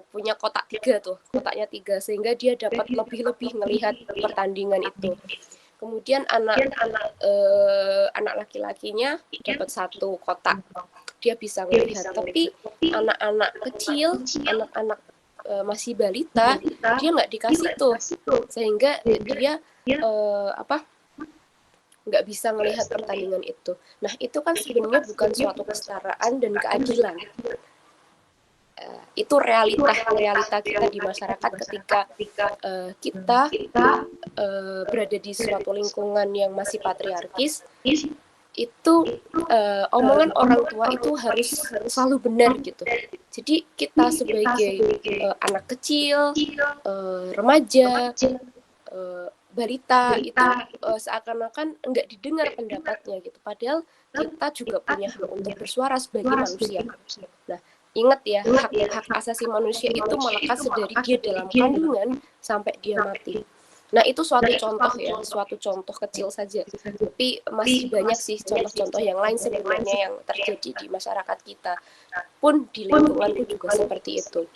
punya kotak 3 tuh, kotaknya 3 sehingga dia dapat lebih melihat pertandingan itu. Kemudian anak laki-lakinya dapat 1 kotak, dia bisa melihat. Tapi anak-anak kecil, anak-anak masih balita, dia nggak dikasih tuh, sehingga dia nggak bisa melihat pertandingan itu. Nah, itu kan sebenarnya bukan suatu kesetaraan dan keadilan. Itu realita kita di masyarakat ketika kita berada di suatu lingkungan yang masih patriarkis. Itu omongan orang tua itu harus selalu benar gitu. Jadi kita sebagai anak kecil, remaja, balita itu seakan-akan enggak didengar pendapatnya gitu. Padahal kita juga punya hak untuk bersuara sebagai manusia. Nah, ingat ya, hak asasi manusia itu melekat sedari dia dalam kandungan sampai dia mati. Nah, itu suatu contoh ya, suatu contoh kecil saja. Tapi masih banyak sih contoh-contoh yang lain sebenarnya yang terjadi di masyarakat kita. Pun di lingkunganku juga seperti itu.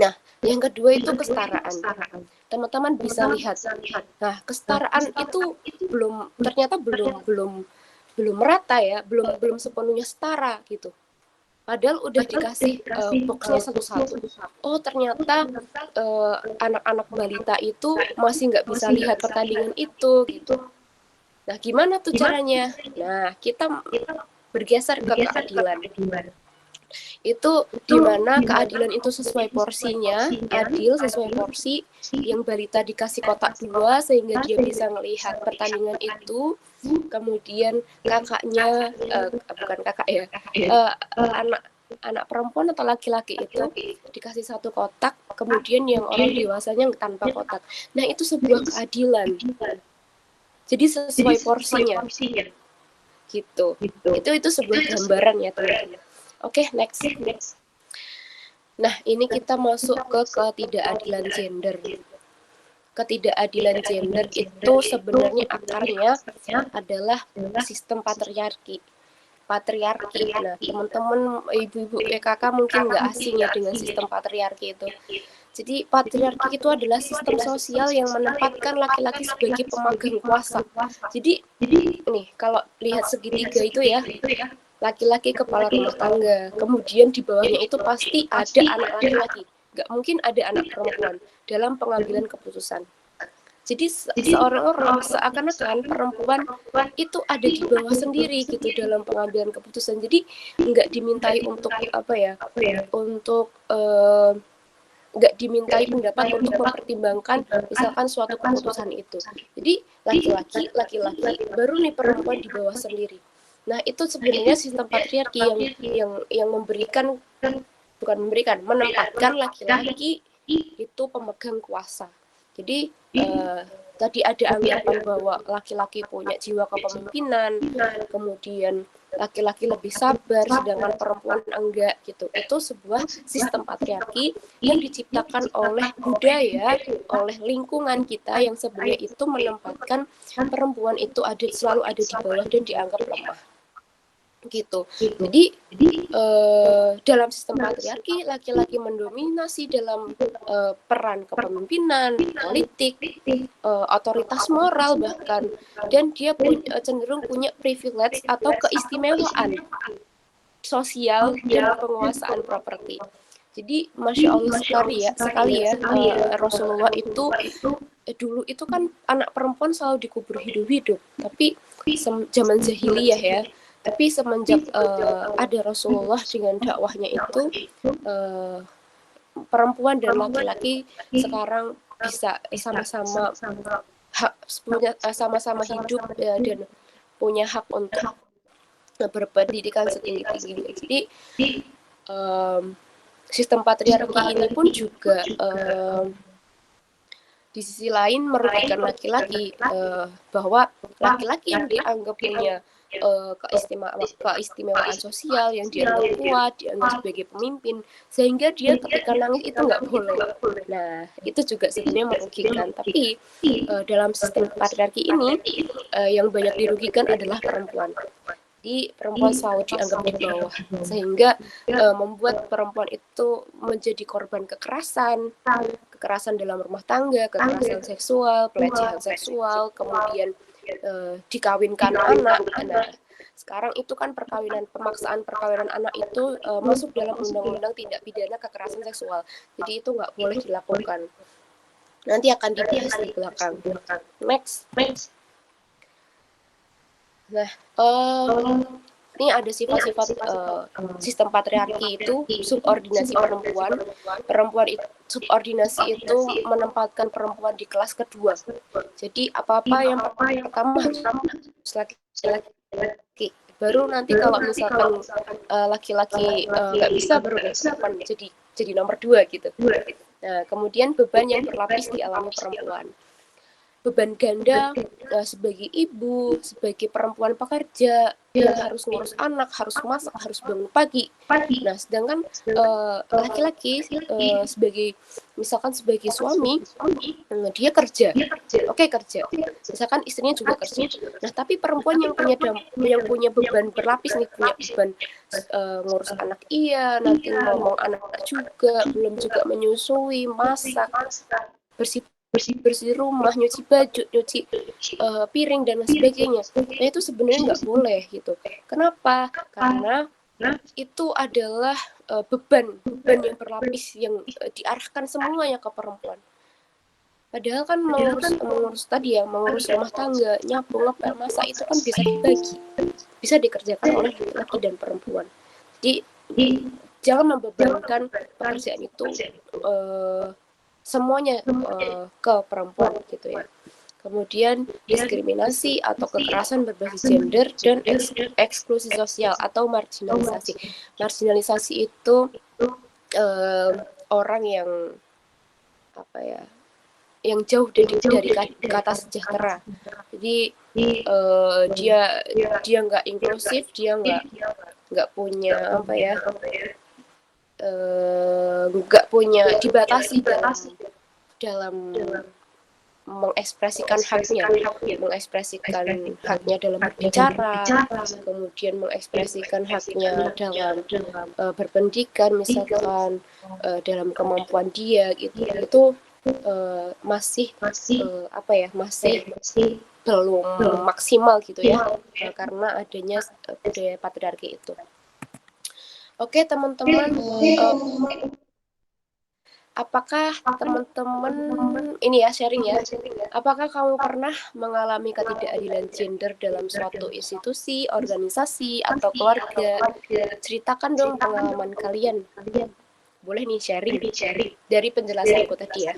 Nah, yang kedua itu kesetaraan. Teman-teman bisa lihat. Nah, kesetaraan itu ternyata belum merata ya, belum sepenuhnya setara gitu. Padahal udah dikasih boxnya satu-satu. Oh, ternyata anak-anak balita itu masih nggak bisa lihat pertandingan itu gitu. Nah, gimana tuh caranya? Nah, kita bergeser ke keadilan. Itu dimana keadilan itu sesuai porsinya, adil sesuai porsi, yang balita dikasih kotak 2 sehingga dia bisa melihat pertandingan itu. Kemudian kakaknya bukan kakak ya, anak perempuan atau laki-laki itu dikasih 1 kotak, kemudian yang orang dewasanya tanpa kotak. Nah, itu sebuah keadilan. Jadi sesuai porsinya gitu. Itu sebuah gambaran ya teman-teman. Oke, next. Nah, ini kita masuk ke ketidakadilan gender. Ketidakadilan gender itu sebenarnya akarnya adalah sistem patriarki. Nah, teman-teman, ibu-ibu PKK mungkin nggak asing ya dengan sistem patriarki itu. Jadi patriarki itu adalah sistem sosial yang menempatkan laki-laki sebagai pemegang kuasa. Jadi nih, kalau lihat segitiga itu ya, laki-laki kepala rumah tangga, kemudian di bawahnya itu pasti ada anak laki-laki, nggak mungkin ada anak perempuan dalam pengambilan keputusan. Jadi seorang seakan-akan perempuan itu ada di bawah sendiri gitu dalam pengambilan keputusan. Jadi nggak dimintai untuk nggak dimintai pendapat untuk mempertimbangkan misalkan suatu keputusan itu. Jadi laki-laki baru nih perempuan di bawah sendiri. Nah, itu sebenarnya sistem patriarki yang menempatkan laki-laki itu pemegang kuasa. Jadi tadi ada anggapan bahwa laki-laki punya jiwa kepemimpinan, kemudian laki-laki lebih sabar, sedangkan perempuan enggak gitu. Itu sebuah sistem patriarki yang diciptakan oleh budaya, oleh lingkungan kita yang sebenarnya itu menempatkan perempuan itu selalu ada di bawah dan dianggap lemah. Gitu. Jadi dalam sistem patriarki laki-laki mendominasi dalam peran kepemimpinan, politik, otoritas moral bahkan, dan dia cenderung punya privilege atau keistimewaan sosial dan penguasaan properti. Jadi masya Allah sekali ya Rasulullah itu dulu itu kan anak perempuan selalu dikubur hidup-hidup, tapi zaman jahiliyah ya, Tapi semenjak ada Rasulullah dengan dakwahnya itu, perempuan dan laki-laki sekarang bisa sama-sama sama-sama hidup dan punya hak untuk berpendidikan setinggi-tingginya. Jadi sistem patriarki ini pun juga di sisi lain merugikan laki-laki, bahwa laki-laki yang dianggap punya keistimewaan sosial, yang dianggap kuat, dianggap sebagai pemimpin, sehingga dia ketika nangis itu nggak boleh. Nah, itu juga sebenarnya merugikan. Tapi dalam sistem patriarki ini, yang banyak dirugikan adalah perempuan. Jadi perempuan selalu dianggap di bawah, sehingga membuat perempuan itu menjadi korban kekerasan dalam rumah tangga, kekerasan seksual, pelecehan seksual, kemudian dikawinkan anak. Nah, sekarang itu kan pemaksaan perkawinan anak itu masuk dalam undang-undang tindak pidana kekerasan seksual. Jadi itu nggak boleh dilakukan. Nanti akan dibahas di belakang. Next. Nah, ini ada sifat-sifat sistem patriarki itu subordinasi perempuan. Subordinasi itu menempatkan perempuan di kelas kedua. Jadi apa-apa yang pertama harus laki-laki. Baru nanti kalau misalkan laki-laki nggak bisa, baru perempuan jadi nomor 2 gitu. Nah, kemudian beban yang berlapis dialami perempuan. Beban ganda sebagai ibu, sebagai perempuan pekerja yang harus ngurus anak, harus masak, harus bangun pagi. Nah, sedangkan laki-laki misalkan sebagai suami, dia kerja, kerja. Misalkan istrinya juga kerja. Nah, tapi perempuan yang punya beban berlapis nih, punya beban ngurus anak nanti ngomong anak juga, belum juga menyusui, masak, bersih rumah, nyuci baju, nyuci piring dan sebagainya. Nah, itu sebenarnya nggak boleh gitu. Kenapa? Karena itu adalah beban yang berlapis yang diarahkan semuanya ke perempuan. Padahal kan mengurus rumah tangga, nyapu, ngepel, masak itu kan bisa dibagi, bisa dikerjakan oleh laki-laki dan perempuan. Jadi jangan membebankan pekerjaan itu semuanya ke perempuan gitu ya. Kemudian diskriminasi atau kekerasan berbasis gender dan eksklusi sosial atau marginalisasi. Marginalisasi itu orang yang yang jauh dari kata sejahtera. Jadi dia nggak inklusif, dia nggak punya nggak punya dibatasi dalam mengekspresikan haknya dalam berbicara, kemudian mengekspresikan haknya dalam berpendidikan, misalkan dalam kemampuan dia gitu. Itu masih belum maksimal gitu ya, karena adanya budaya patriarki itu. Oke, teman-teman, apakah teman-teman ini ya sharing ya? Apakah kamu pernah mengalami ketidakadilan gender dalam suatu institusi, organisasi, atau keluarga? Ceritakan dong pengalaman kalian. Boleh nih sharing dari penjelasanku tadi ya.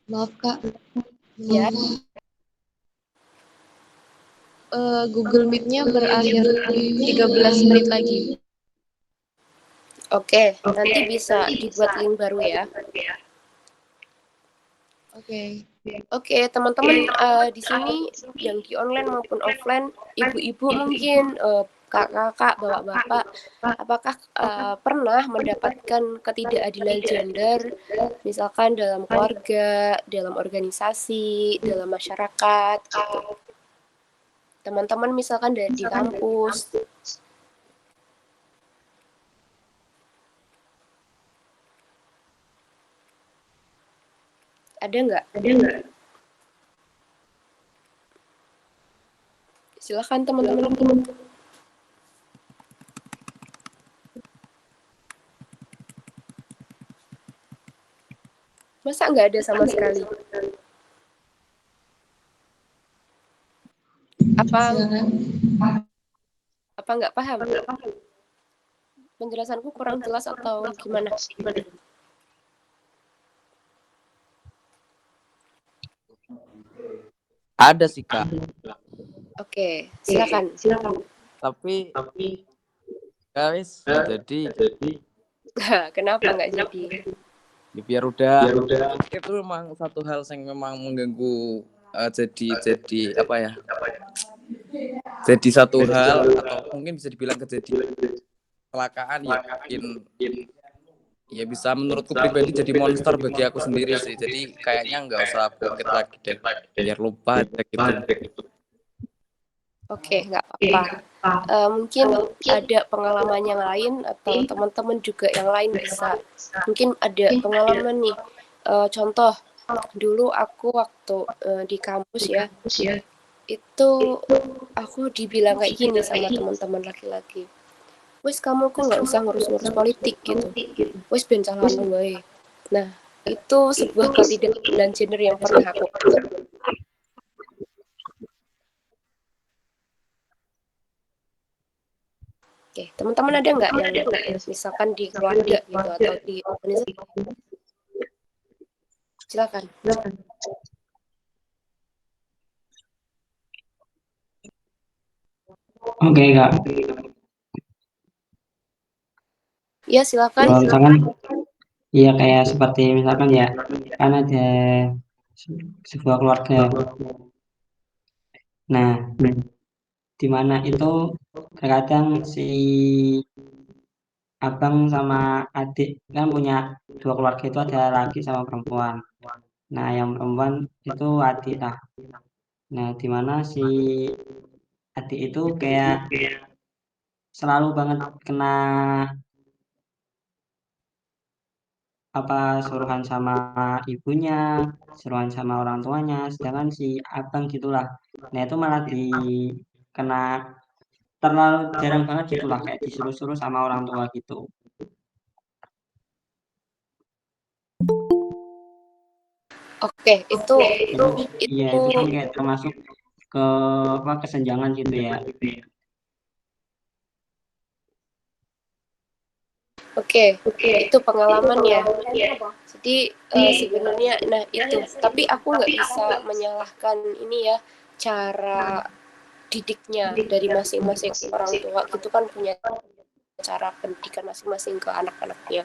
Maaf Kak. Ya. Google Meet-nya berakhir 13 menit lagi. Oke, nanti bisa dibuat link baru ya. Oke, teman-teman di sini yang di online maupun offline, ibu-ibu mungkin, kakak-kakak, bapak-bapak, apakah pernah mendapatkan ketidakadilan gender, misalkan dalam keluarga, dalam organisasi, dalam masyarakat, gitu. Teman-teman misalkan di kampus. Ada nggak? Silakan teman-teman. Masa nggak ada sama sekali? Apa nggak paham? Penjelasanku kurang jelas atau gimana? Ada sih Kak. Oke, silakan. Tapi guys, jadi Kenapa nggak jadi? ya biar udah itu memang satu hal yang memang mengganggu jadi apa ya? Jadi satu hal atau mungkin bisa dibilang kecelakaan ya mungkin ya bisa menurutku pribadi jadi monster bagi aku sendiri sih. Jadi kayaknya nggak usah aku ungkit lagi deh, biar lupa aja gitu. Oke, nggak apa-apa. Mungkin ada pengalaman yang lain atau teman-teman juga yang lain bisa. Mungkin ada pengalaman nih. Contoh, dulu aku waktu di kampus ya, itu aku dibilang kayak gini sama teman-teman laki-laki. Wes kamu kok nggak usah ngurus-ngurus politik gitu. Wes bencalan wae. Nah, itu sebuah ketidakadilan gender yang pernah aku. Oke, teman-teman ada nggak yang misalkan di keluarga gitu atau di organisasi? Silakan. Oke Kak. Ya silakan. Kalau misalkan, iya kayak seperti misalkan ya, kan ada sebuah keluarga. Nah, di mana itu terkadang si abang sama adik kan punya dua keluarga, itu ada laki sama perempuan. Nah, yang perempuan itu adik lah. Nah, di mana si adik itu kayak selalu banget kena apa suruhan sama ibunya, suruhan sama orang tuanya, sedangkan si abang gitulah. Nah, itu malah kena terlalu jarang banget gitulah, kayak disuruh-suruh sama orang tua gitu. Oke, itu Iya, itu kan kayak termasuk ke apa kesenjangan gitu ya. Oke, itu pengalaman ya. Jadi sebenarnya, nah itu. Tapi aku nggak bisa menyalahkan ini ya, cara didiknya dari masing-masing orang tua. Itu kan punya cara pendidikan masing-masing ke anak-anaknya.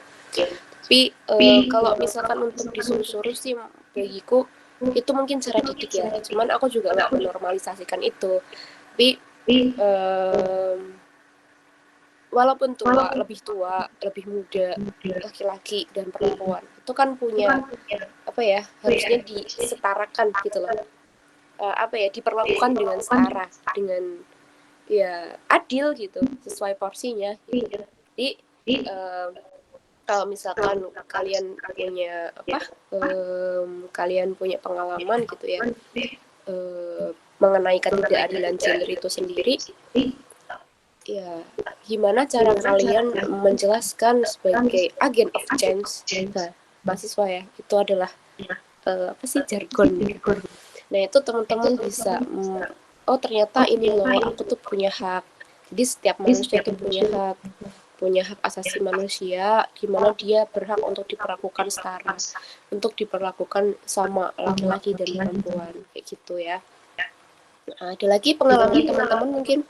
Tapi kalau misalkan untuk disuruh-suruh sih, bagiku itu mungkin cara didik ya. Cuman aku juga nggak menormalisasikan itu. Tapi walaupun lebih tua, lebih muda, laki-laki dan perempuan itu kan punya apa ya, harusnya disetarakan gitu loh. Apa ya, diperlakukan dengan setara, dengan ya adil gitu, sesuai porsinya gitu. Jadi kalau misalkan kalian punya apa, kalian punya pengalaman gitu ya mengenai ketidakadilan gender itu sendiri, ya gimana cara kalian menjelaskan sebagai agen of change. Nah, mahasiswa ya, itu adalah apa sih, jargon. Nah, itu teman-teman bisa oh ternyata ini loh, aku tuh punya hak. Jadi setiap manusia tuh punya hak asasi manusia, di mana dia berhak untuk diperlakukan setara, untuk diperlakukan sama laki-laki dan perempuan, kayak gitu ya. Nah, ada lagi pengalaman teman-teman mungkin?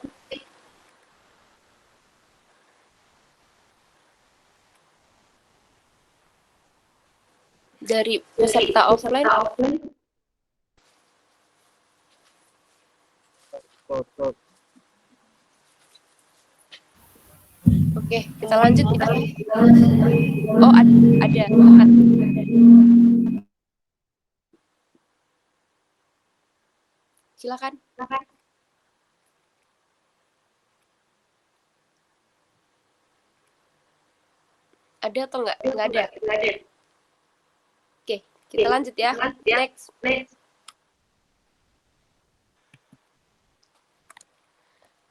Dari peserta offline? Oke, kita lanjut ya. Oh, ada. Silakan. Ada atau enggak? Enggak ada. Oke, kita lanjut ya. Next.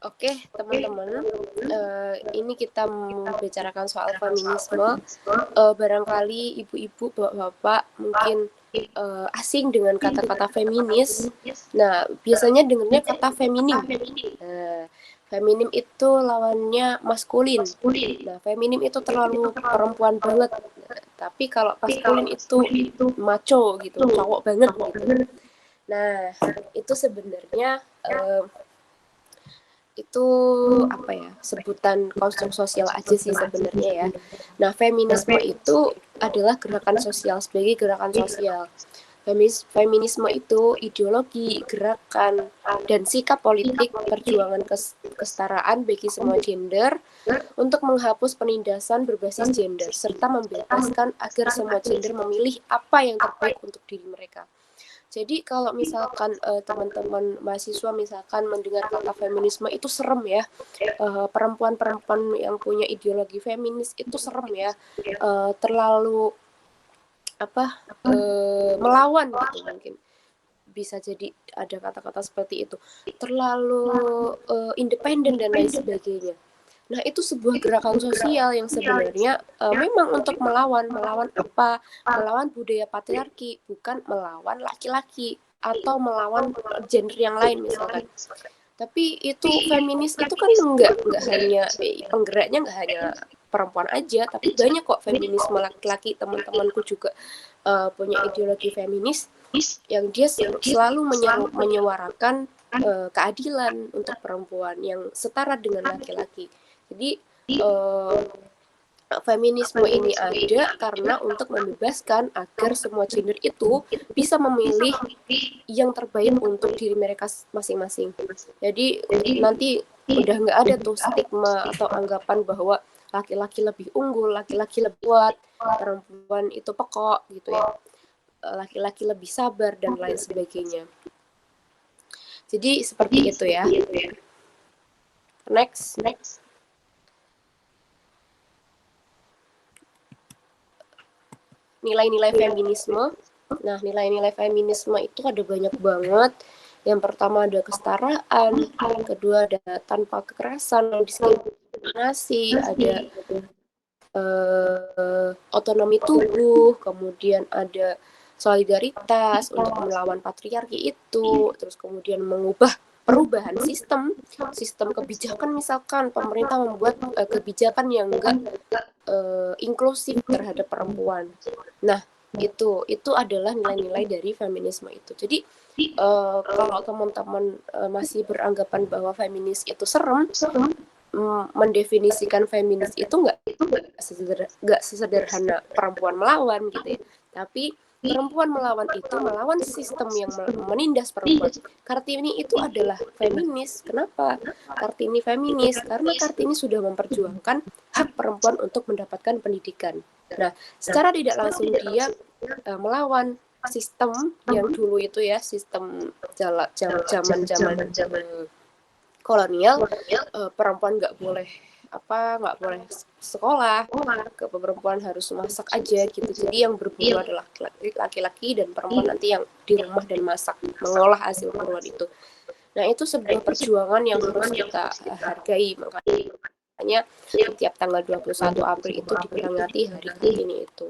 Oke, teman-teman, ini kita membicarakan soal feminisme. Barangkali ibu-ibu, bapak-bapak mungkin asing dengan kata-kata feminis. Nah, biasanya dengarnya kata feminim. Feminim itu lawannya maskulin. Nah, feminim itu terlalu perempuan banget. Tapi kalau maskulin itu macho gitu, cowok banget gitu. Nah, itu sebenarnya itu apa ya, sebutan konstruk sosial aja sih sebenarnya ya. Nah, feminisme itu adalah gerakan sosial sebagai gerakan sosial. Feminisme itu ideologi, gerakan, dan sikap politik perjuangan kesetaraan bagi semua gender untuk menghapus penindasan berbasis gender serta membebaskan agar semua gender memilih apa yang terbaik untuk diri mereka. Jadi kalau misalkan teman-teman mahasiswa misalkan mendengar kata feminisme itu serem ya, perempuan-perempuan yang punya ideologi feminis itu serem ya, terlalu melawan gitu mungkin. Bisa jadi ada kata-kata seperti itu, terlalu independen dan lain sebagainya. Nah, itu sebuah gerakan sosial yang sebenarnya memang untuk melawan apa? Melawan budaya patriarki, bukan melawan laki-laki atau melawan gender yang lain misalkan. Tapi itu feminis itu kan enggak hanya penggeraknya enggak hanya perempuan aja, tapi banyak kok feminisme laki-laki. Teman-temanku juga punya ideologi feminis yang dia selalu menyuarakan keadilan untuk perempuan yang setara dengan laki-laki. Jadi feminisme ini ada karena untuk membebaskan agar semua gender itu bisa memilih yang terbaik untuk diri mereka masing-masing. Jadi nanti udah nggak ada tuh stigma atau anggapan bahwa laki-laki lebih unggul, laki-laki lebih kuat, perempuan itu pekok gitu ya, laki-laki lebih sabar dan lain sebagainya. Jadi seperti itu ya. Next. Nilai-nilai feminisme. Nah, nilai-nilai feminisme itu ada banyak banget. Yang pertama ada kesetaraan, kedua ada tanpa kekerasan, diskriminasi, ada otonomi tubuh, kemudian ada solidaritas untuk melawan patriarki itu, terus kemudian perubahan sistem kebijakan, misalkan pemerintah membuat kebijakan yang enggak inklusif terhadap perempuan. Nah, itu adalah nilai-nilai dari feminisme itu. Jadi kalau teman-teman masih beranggapan bahwa feminis itu serem, mendefinisikan feminis itu nggak sesederhana perempuan melawan gitu ya. Tapi perempuan melawan itu melawan sistem yang menindas perempuan. Kartini itu adalah feminis. Kenapa Kartini feminis? Karena Kartini sudah memperjuangkan hak perempuan untuk mendapatkan pendidikan. Nah, secara tidak langsung dia melawan sistem yang dulu itu ya, sistem zaman kolonial, perempuan nggak boleh sekolah, perempuan harus masak aja gitu. Jadi yang berburu adalah laki-laki dan perempuan nanti yang di rumah dan masak, mengolah hasil buruan itu. Nah, itu sebuah perjuangan yang harus kita hargai. Makanya setiap tanggal 21 April itu diperingati Hari Kartini itu.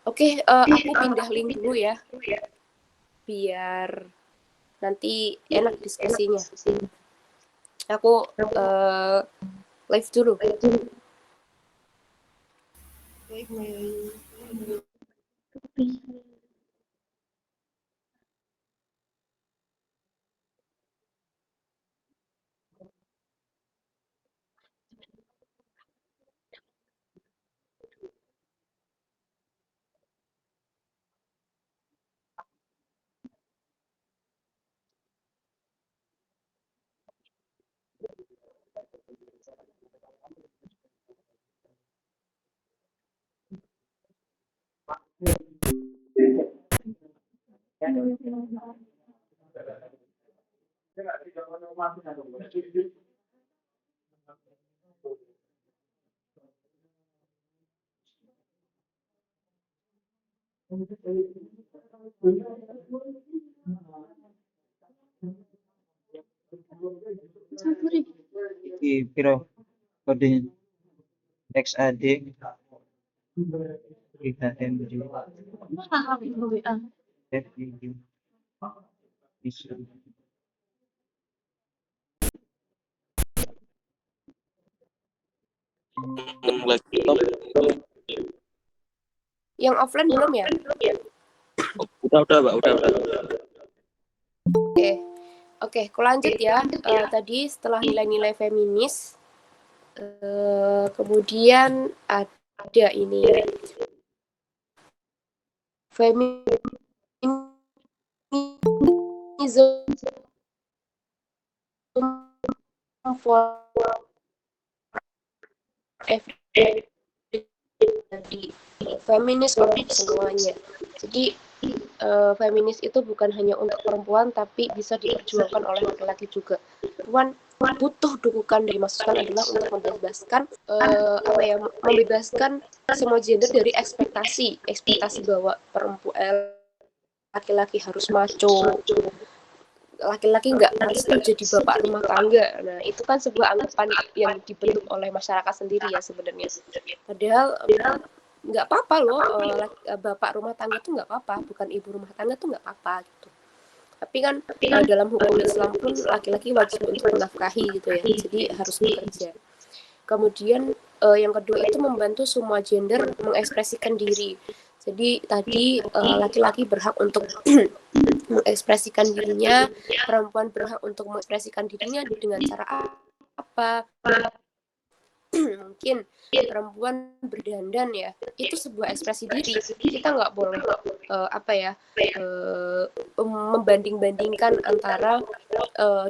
Oke, aku pindah link dulu ya, biar nanti enak diskusinya. Aku live dulu. iki piro kodenya XAD IHMD FID bisa Yang offline belum ya? Udah, Mbak, udah. Oke, aku lanjut ya. Tadi setelah nilai-nilai feminis, kemudian ada ini feminism for everybody, feminis untuk semuanya. Jadi feminis itu bukan hanya untuk perempuan, tapi bisa diperjuangkan oleh laki-laki juga. Perempuan butuh dukungan dari masukan adalah untuk membebaskan membebaskan semua gender dari ekspektasi bahwa perempuan laki-laki harus maco, laki-laki nggak harus jadi bapak rumah tangga. Nah, itu kan sebuah anggapan yang dibentuk oleh masyarakat sendiri ya sebenarnya. Padahal nggak apa-apa loh, bapak rumah tangga tuh nggak apa-apa, bukan ibu rumah tangga tuh nggak apa-apa gitu. Tapi kan dalam hukum Islam pun laki-laki wajib untuk menafkahi gitu ya, jadi harus bekerja. Kemudian yang kedua itu membantu semua gender mengekspresikan diri. Jadi tadi laki-laki berhak untuk mengekspresikan dirinya, perempuan berhak untuk mengekspresikan dirinya dengan cara apa? Mungkin perempuan berdandan ya, itu sebuah ekspresi diri. Kita nggak boleh membanding-bandingkan antara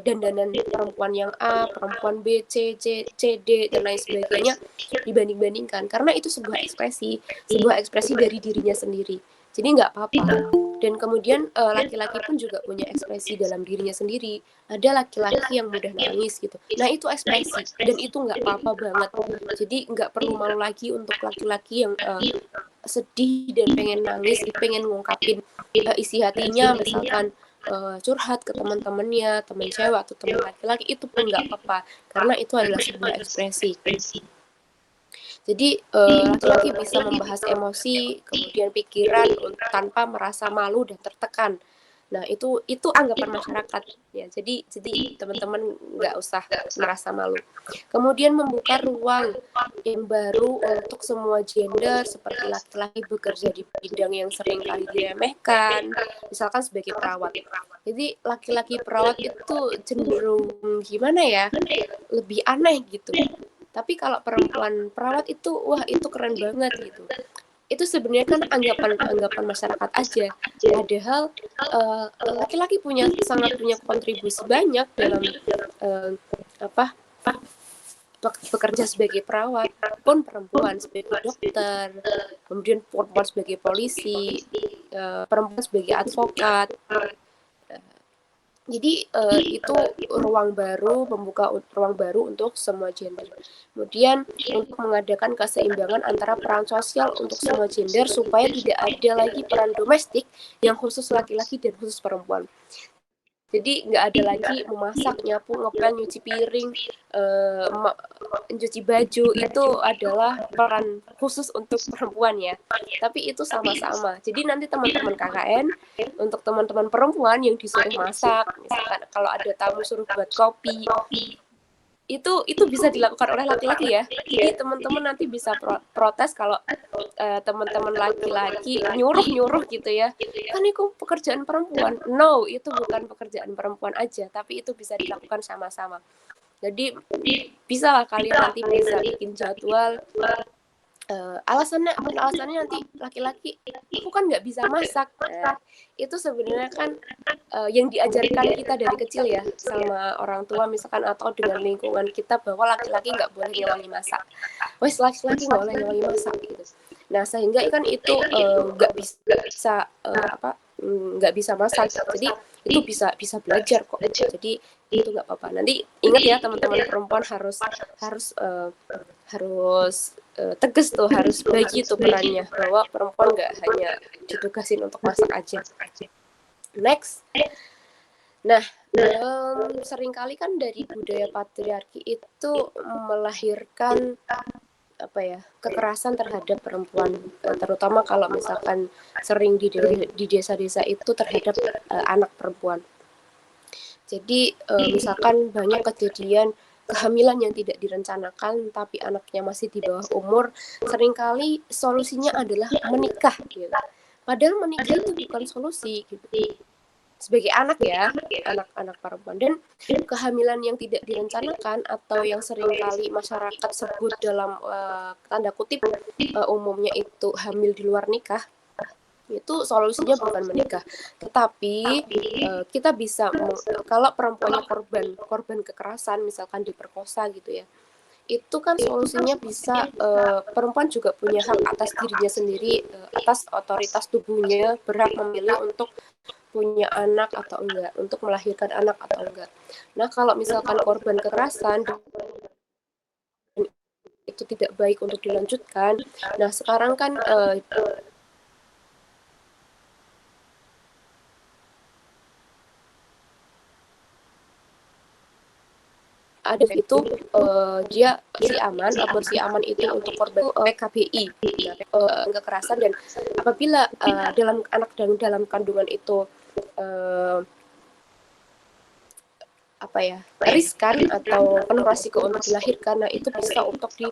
dandanan perempuan yang A, perempuan B, C, D dan lain sebagainya dibanding-bandingkan, karena itu sebuah ekspresi dari dirinya sendiri. Jadi nggak apa-apa. Dan kemudian laki-laki pun juga punya ekspresi dalam dirinya sendiri. Ada laki-laki yang mudah nangis gitu. Nah, itu ekspresi dan itu nggak apa-apa banget. Jadi nggak perlu malu lagi untuk laki-laki yang sedih dan pengen nangis, pengen ngungkapin isi hatinya, misalkan curhat ke teman-temannya, teman cewek atau teman laki-laki, itu pun nggak apa-apa karena itu adalah sebuah ekspresi. Jadi laki-laki bisa membahas emosi, kemudian pikiran tanpa merasa malu dan tertekan. Nah, itu anggapan masyarakat ya. Jadi teman-teman nggak usah merasa malu. Kemudian membuka ruang yang baru untuk semua gender, seperti laki-laki bekerja di bidang yang sering kali diremehkan, misalkan sebagai perawat. Jadi laki-laki perawat itu cenderung gimana ya? Lebih aneh gitu. Tapi kalau perempuan perawat itu, wah itu keren banget gitu. Itu sebenarnya kan anggapan masyarakat aja. Padahal laki-laki sangat punya kontribusi banyak dalam bekerja sebagai perawat, pun perempuan sebagai dokter, kemudian perempuan sebagai polisi, perempuan sebagai advokat. Jadi itu membuka ruang baru untuk semua gender. Kemudian untuk mengadakan keseimbangan antara peran sosial untuk semua gender supaya tidak ada lagi peran domestik yang khusus laki-laki dan khusus perempuan. Jadi nggak ada lagi memasak, nyapu, ngepel, nyuci piring, mencuci baju, itu adalah peran khusus untuk perempuan ya. Tapi itu sama-sama. Jadi nanti teman-teman KKN, untuk teman-teman perempuan yang disuruh masak, misalkan kalau ada tamu suruh buat kopi, itu bisa dilakukan oleh laki-laki ya. Jadi teman-teman nanti bisa protes kalau teman-teman laki-laki nyuruh gitu ya. Kan itu pekerjaan perempuan. No, itu bukan pekerjaan perempuan aja, tapi itu bisa dilakukan sama-sama. Jadi bisa lah kalian nanti bisa bikin jadwal. Alasannya nanti laki-laki, aku kan nggak bisa masak. Nah, itu sebenarnya kan yang diajarkan kita dari kecil ya sama orang tua misalkan, atau dengan lingkungan kita, bahwa laki-laki nggak boleh ngewangi masak. Wes, laki-laki nggak boleh ngewangi masak gitu. Nah, sehingga kan itu nggak bisa masak. Jadi itu bisa belajar kok. Jadi itu nggak apa-apa. Nanti ingat ya teman-teman perempuan harus tegas tuh, harus bagi tuh perannya, bahwa perempuan nggak hanya ditugasin untuk masak aja. Next, Nah, seringkali kan dari budaya patriarki itu melahirkan apa ya, kekerasan terhadap perempuan, terutama kalau misalkan sering di desa-desa itu terhadap anak perempuan. Jadi misalkan banyak kejadian kehamilan yang tidak direncanakan tapi anaknya masih di bawah umur, seringkali solusinya adalah menikah gitu. Padahal menikah itu bukan solusi gitu. Sebagai anak ya, anak-anak perempuan, dan kehamilan yang tidak direncanakan atau yang seringkali masyarakat sebut dalam tanda kutip umumnya itu hamil di luar nikah, itu solusinya bukan menikah, tetapi kita bisa kalau perempuannya korban kekerasan, misalkan diperkosa gitu ya, itu kan solusinya bisa perempuan juga punya hak atas dirinya sendiri, atas otoritas tubuhnya, berhak memilih untuk punya anak atau enggak, untuk melahirkan anak atau enggak. Nah, kalau misalkan korban kekerasan itu tidak baik untuk dilanjutkan, nah sekarang kan ada itu dia si aman, aborsi aman itu untuk korban PKBI, kekerasan, dan apabila dalam anak dalam kandungan itu apa ya, riskan atau penuh risiko untuk dilahirkan, nah itu bisa untuk di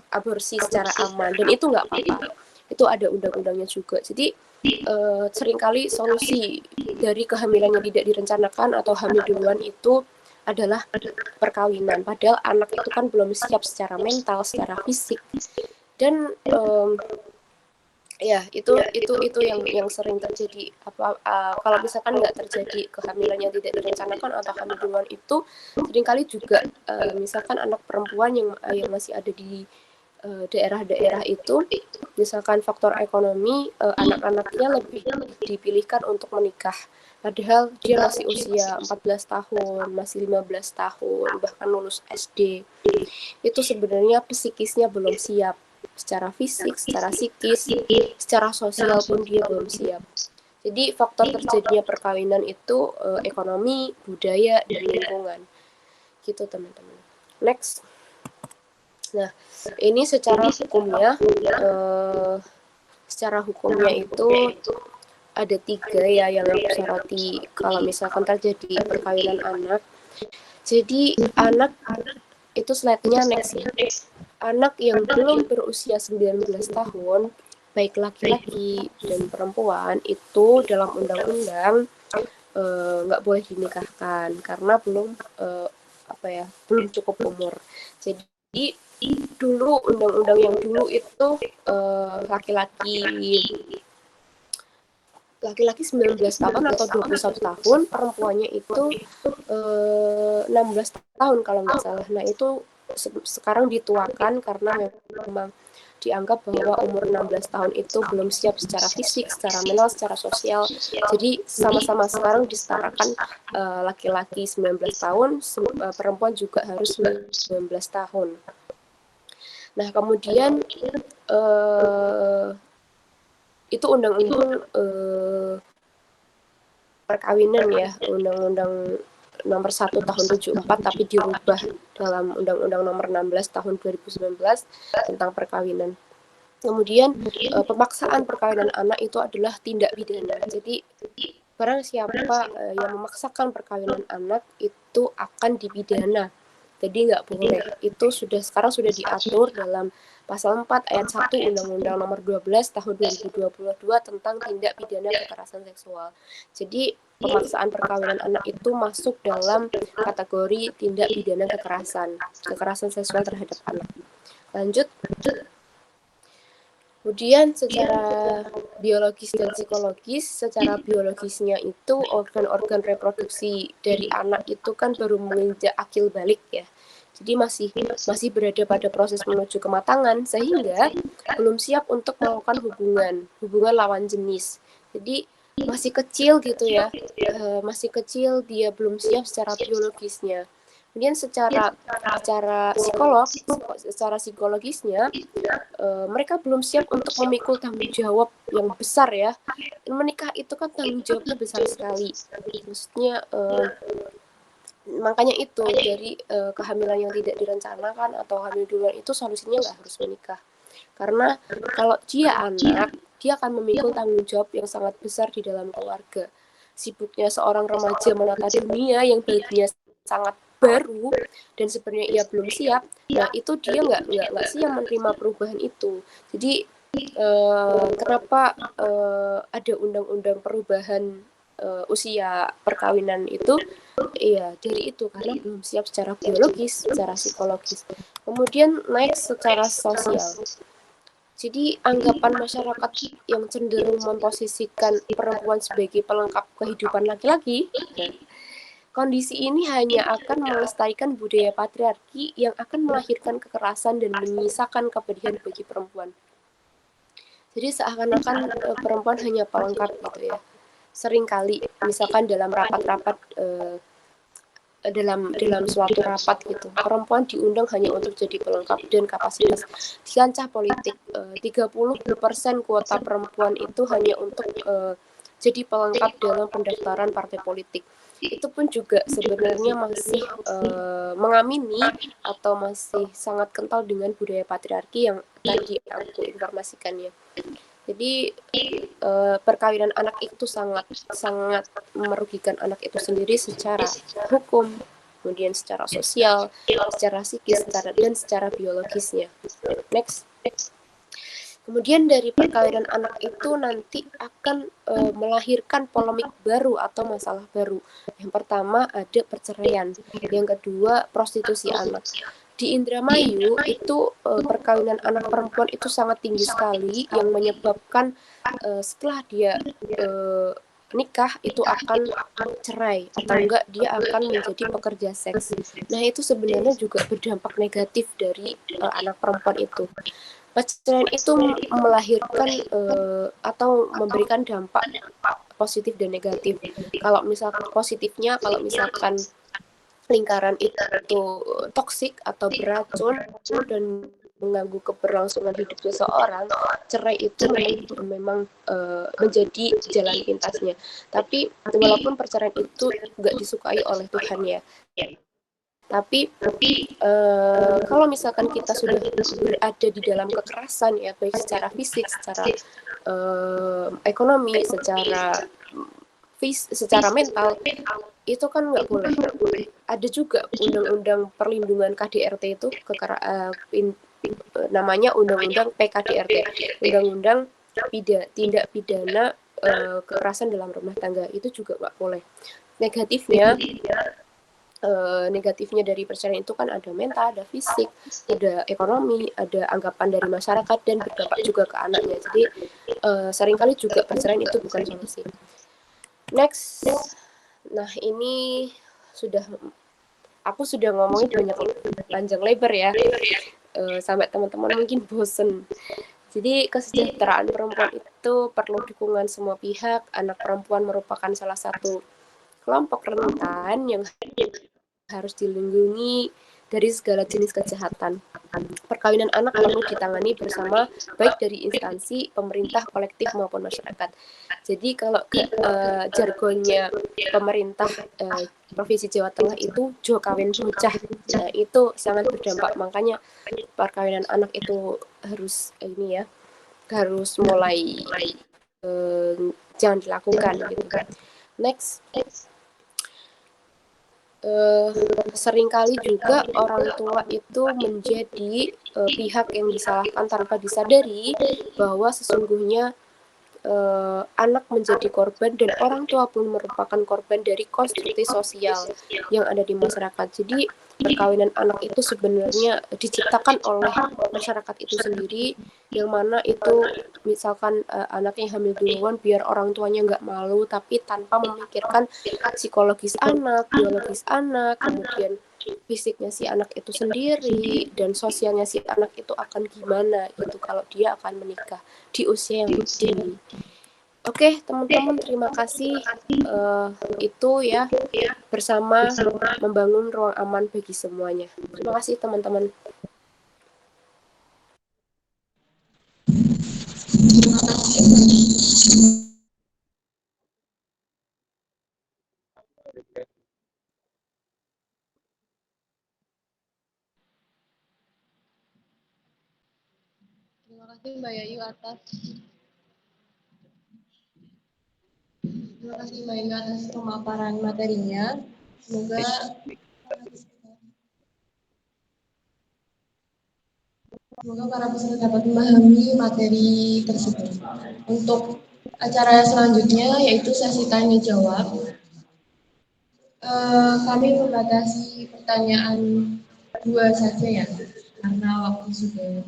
aborsi secara aman, dan itu nggak apa-apa, itu ada undang-undangnya juga. Jadi seringkali solusi dari kehamilan yang tidak direncanakan atau hamil duluan itu adalah perkawinan, padahal anak itu kan belum siap secara mental, secara fisik, dan ya itu yang sering terjadi. Kalau misalkan nggak terjadi kehamilan yang tidak direncanakan atau hamil duluan, itu seringkali juga misalkan anak perempuan yang masih ada di daerah-daerah itu, misalkan faktor ekonomi, anak-anaknya lebih dipilihkan untuk menikah, padahal dia masih usia 14 tahun, masih 15 tahun, bahkan lulus SD. Itu sebenarnya psikisnya belum siap, secara fisik, secara psikis, secara sosial pun dia belum siap. Jadi faktor terjadinya perkawinan itu ekonomi, budaya, dan lingkungan. Gitu teman-teman. Next. Nah, ini secara hukumnya itu ada 3 ya yang aku soroti kalau misalkan terjadi perkawinan anak. Jadi anak itu slide-nya next ya. Anak yang belum berusia 19 tahun, baik laki-laki dan perempuan, itu dalam undang-undang nggak boleh dinikahkan karena belum belum cukup umur. Jadi dulu undang-undang yang dulu itu laki-laki 19 tahun atau 21 tahun, perempuannya itu 16 tahun kalau nggak salah. Nah itu sekarang dituakan karena memang dianggap bahwa umur 16 tahun itu belum siap secara fisik, secara mental, secara sosial. Jadi sama-sama sekarang disetarakan, laki-laki 19 tahun, perempuan juga harus 19 tahun. Nah kemudian itu undang-undang perkawinan ya, undang-undang nomor 1 tahun 74, tapi dirubah dalam undang-undang nomor 16 tahun 2019 tentang perkawinan. Kemudian pemaksaan perkawinan anak itu adalah tindak pidana. Jadi barang siapa yang memaksakan perkawinan anak itu akan dipidana. Jadi nggak boleh. Itu sekarang sudah diatur dalam Pasal 4 ayat 1 Undang-Undang Nomor 12 Tahun 2022 tentang tindak pidana kekerasan seksual. Jadi pemaksaan perkawinan anak itu masuk dalam kategori tindak pidana kekerasan seksual terhadap anak. Lanjut. Kemudian secara biologis dan psikologis, secara biologisnya itu organ-organ reproduksi dari anak itu kan baru menginjak akil balik ya. Jadi masih berada pada proses menuju kematangan, sehingga belum siap untuk melakukan hubungan lawan jenis. Jadi masih kecil gitu ya, masih kecil, dia belum siap secara biologisnya. Kemudian secara psikologisnya mereka belum siap untuk memikul tanggung jawab yang besar ya. Menikah itu kan tanggung jawabnya besar sekali. Maksudnya makanya itu dari kehamilan yang tidak direncanakan atau hamil duluan itu solusinya nggak harus menikah. Karena kalau dia anak, dia akan memikul tanggung jawab yang sangat besar di dalam keluarga. Sibuknya seorang remaja menata dunia yang baginya sangat baru dan sebenarnya ia belum siap, nah itu dia nggak siap menerima perubahan itu. Jadi kenapa ada undang-undang perubahan usia perkawinan itu? Iya, dari itu karena belum siap secara biologis, secara psikologis. Kemudian naik secara sosial. Jadi anggapan masyarakat yang cenderung memposisikan perempuan sebagai pelengkap kehidupan laki-laki, kondisi ini hanya akan melestarikan budaya patriarki yang akan melahirkan kekerasan dan menyisakan kepedihan bagi perempuan. Jadi seakan-akan perempuan hanya pelengkap gitu ya. Seringkali misalkan dalam rapat-rapat dalam suatu rapat gitu, perempuan diundang hanya untuk jadi pelengkap dan kapasitas di kancah politik. 30% kuota perempuan itu hanya untuk jadi pelengkap dalam pendaftaran partai politik. Itu pun juga sebenarnya masih mengamini atau masih sangat kental dengan budaya patriarki yang tadi aku informasikannya. Jadi perkawinan anak itu sangat merugikan anak itu sendiri secara hukum, kemudian secara sosial, secara psikis, dan secara biologisnya. Next. Kemudian dari perkawinan anak itu nanti akan melahirkan polemik baru atau masalah baru. Yang pertama ada perceraian, yang kedua prostitusi anak. Di Indramayu itu perkawinan anak perempuan itu sangat tinggi sekali, yang menyebabkan setelah dia nikah itu akan cerai atau enggak dia akan menjadi pekerja seks. Nah itu sebenarnya juga berdampak negatif dari anak perempuan itu. Perceraian itu melahirkan atau memberikan dampak positif dan negatif. Kalau misalkan positifnya, kalau misalkan lingkaran itu toksik atau beracun dan mengganggu keberlangsungan hidup seseorang, cerai itu memang menjadi jalan pintasnya. Tapi walaupun perceraian itu nggak disukai oleh Tuhan ya, tapi kalau misalkan kita sudah berada di dalam kekerasan ya, baik secara fisik, secara ekonomi, secara mental, itu kan nggak boleh. Ada juga undang-undang perlindungan KDRT itu namanya undang-undang PKDRT, undang-undang tindak pidana kekerasan dalam rumah tangga, itu juga nggak boleh. Negatifnya dari perceraian itu kan ada mental, ada fisik, ada ekonomi, ada anggapan dari masyarakat dan berdampak juga ke anaknya. Jadi seringkali juga perceraian itu bukan solusi. Next, nah ini aku sudah ngomongin banyak panjang lebar ya, sampai teman-teman mungkin bosen. Jadi kesejahteraan perempuan itu perlu dukungan semua pihak. Anak perempuan merupakan salah satu kelompok rentan yang harus dilindungi dari segala jenis kejahatan. Perkawinan anak perlu ditangani bersama, baik dari instansi, pemerintah, kolektif maupun masyarakat. Jadi kalau jargonnya pemerintah Provinsi Jawa Tengah itu jo kawin bocah, nah itu sangat berdampak. Makanya perkawinan anak itu harus harus mulai jangan dilakukan gitu kan. Next. Seringkali juga orang tua itu menjadi pihak yang disalahkan tanpa disadari bahwa sesungguhnya anak menjadi korban dan orang tua pun merupakan korban dari konstruksi sosial yang ada di masyarakat. Jadi perkawinan anak itu sebenarnya diciptakan oleh masyarakat itu sendiri, yang mana itu misalkan anaknya hamil duluan biar orang tuanya nggak malu, tapi tanpa memikirkan psikologis anak, biologis anak, kemudian fisiknya si anak itu sendiri dan sosialnya si anak itu akan gimana gitu kalau dia akan menikah di usia yang dini. Oke, teman-teman, terima kasih. Itu ya, bersama membangun ruang aman bagi semuanya. Terima kasih, teman-teman. Terima kasih Mbak Yayu atas pemaparan materinya. Semoga para peserta dapat memahami materi tersebut. Untuk acara selanjutnya yaitu sesi tanya jawab. Kami membatasi pertanyaan 2 saja ya, karena waktu sudah.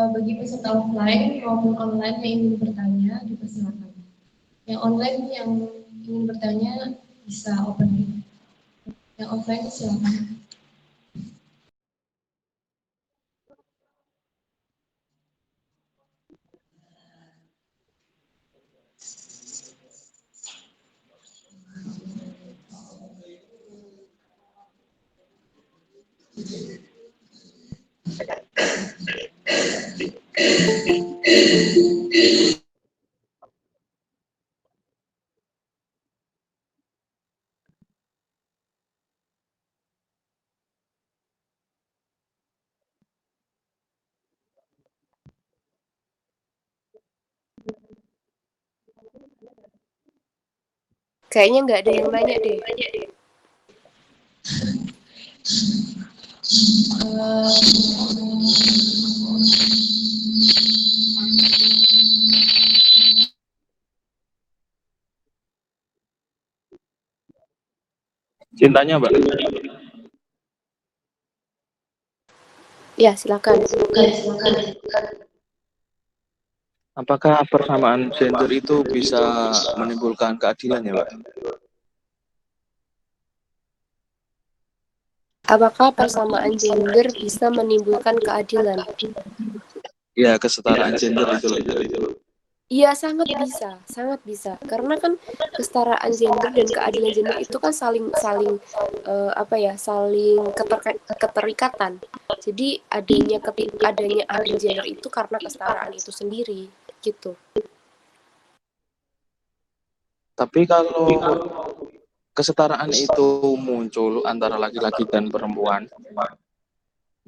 Bagi peserta offline maupun online yang ingin bertanya, dipersilakan. Yang online yang ingin bertanya bisa open mic. Yang offline silakan. Kayaknya nggak ada yang nanya deh. Cintanya, Mbak. Ya, silakan. Apakah persamaan gender itu bisa menimbulkan keadilan ya, Mbak? Apakah persamaan gender bisa menimbulkan keadilan? Ya, kesetaraan gender itu loh. Iya, sangat bisa. Karena kan kesetaraan gender dan keadilan gender itu kan saling keterikatan. Jadi adanya adil gender itu karena kesetaraan itu sendiri, gitu. Tapi kalau kesetaraan itu muncul antara laki-laki dan perempuan,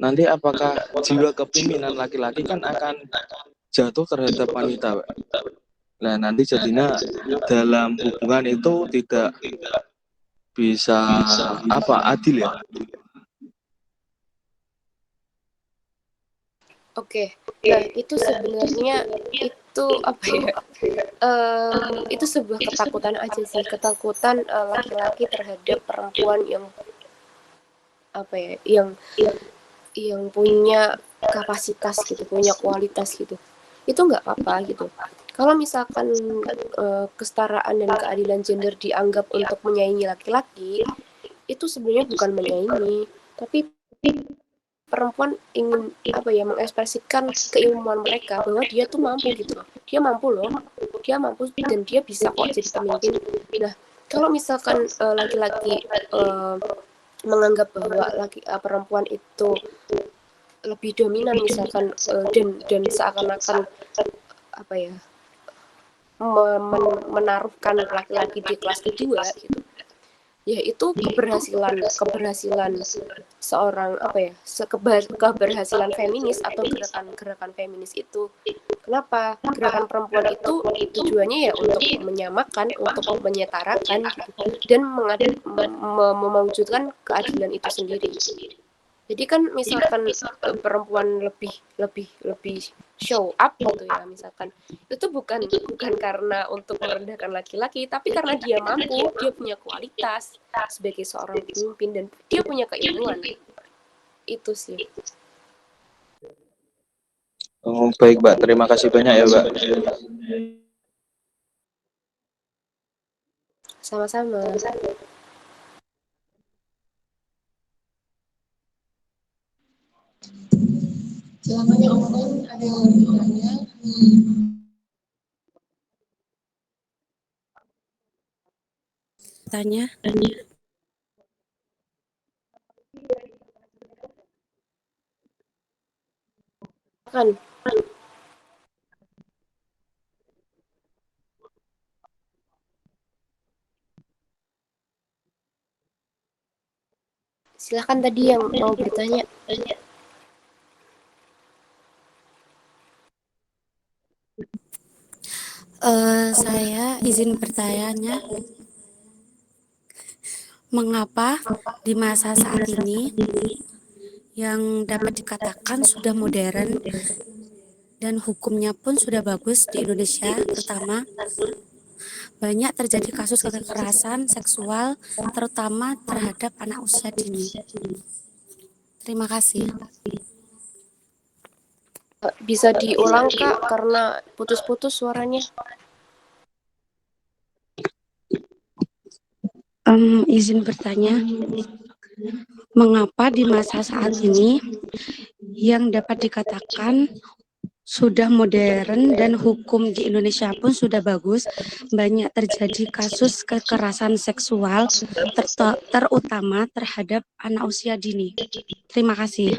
nanti apakah jiwa kepemimpinan laki-laki kan akan jatuh terhadap wanita, Pak? Nah, nanti jadinya dalam hubungan itu tidak bisa adil ya. Oke. Nah, itu sebenarnya itu sebuah ketakutan aja sih, ketakutan laki-laki terhadap perempuan yang punya kapasitas gitu, punya kualitas gitu. Itu nggak apa-apa gitu. Kalau misalkan kesetaraan dan keadilan gender dianggap untuk menyaingi laki-laki, itu sebenarnya bukan menyaingi, tapi perempuan ingin mengekspresikan keilmuan mereka bahwa dia tuh mampu gitu loh. Dia mampu dan dia bisa kok jadi pemimpin. Nah, kalau misalkan laki-laki menganggap bahwa perempuan itu lebih dominan misalkan dan seakan-akan menaruhkan laki-laki di kelas kedua gitu. Ya itu keberhasilan seorang keberhasilan feminis atau gerakan feminis itu. Kenapa? Gerakan perempuan itu tujuannya ya untuk menyamakan, untuk menyetarakan gitu, dan mewujudkan keadilan itu sendiri. Jadi kan misalkan perempuan lebih show up gitu ya, misalkan itu bukan karena untuk merendahkan laki-laki, tapi karena dia mampu, dia punya kualitas sebagai seorang pemimpin dan dia punya keilmuan. Itu sih. Oh, baik, Mbak. Terima kasih banyak ya, Mbak. Sama-sama. Silakan yang offline ada yang mau bertanya. Tanya. Kan. Silakan tadi yang mau bertanya. Saya izin bertanya, mengapa di masa saat ini yang dapat dikatakan sudah modern dan hukumnya pun sudah bagus di Indonesia, terutama banyak terjadi kasus kekerasan seksual, terutama terhadap anak usia dini. Terima kasih. Bisa diulang Kak, karena putus-putus suaranya. Izin bertanya, mengapa di masa saat ini yang dapat dikatakan sudah modern dan hukum di Indonesia pun sudah bagus, banyak terjadi kasus kekerasan seksual, terutama terhadap anak usia dini. Terima kasih.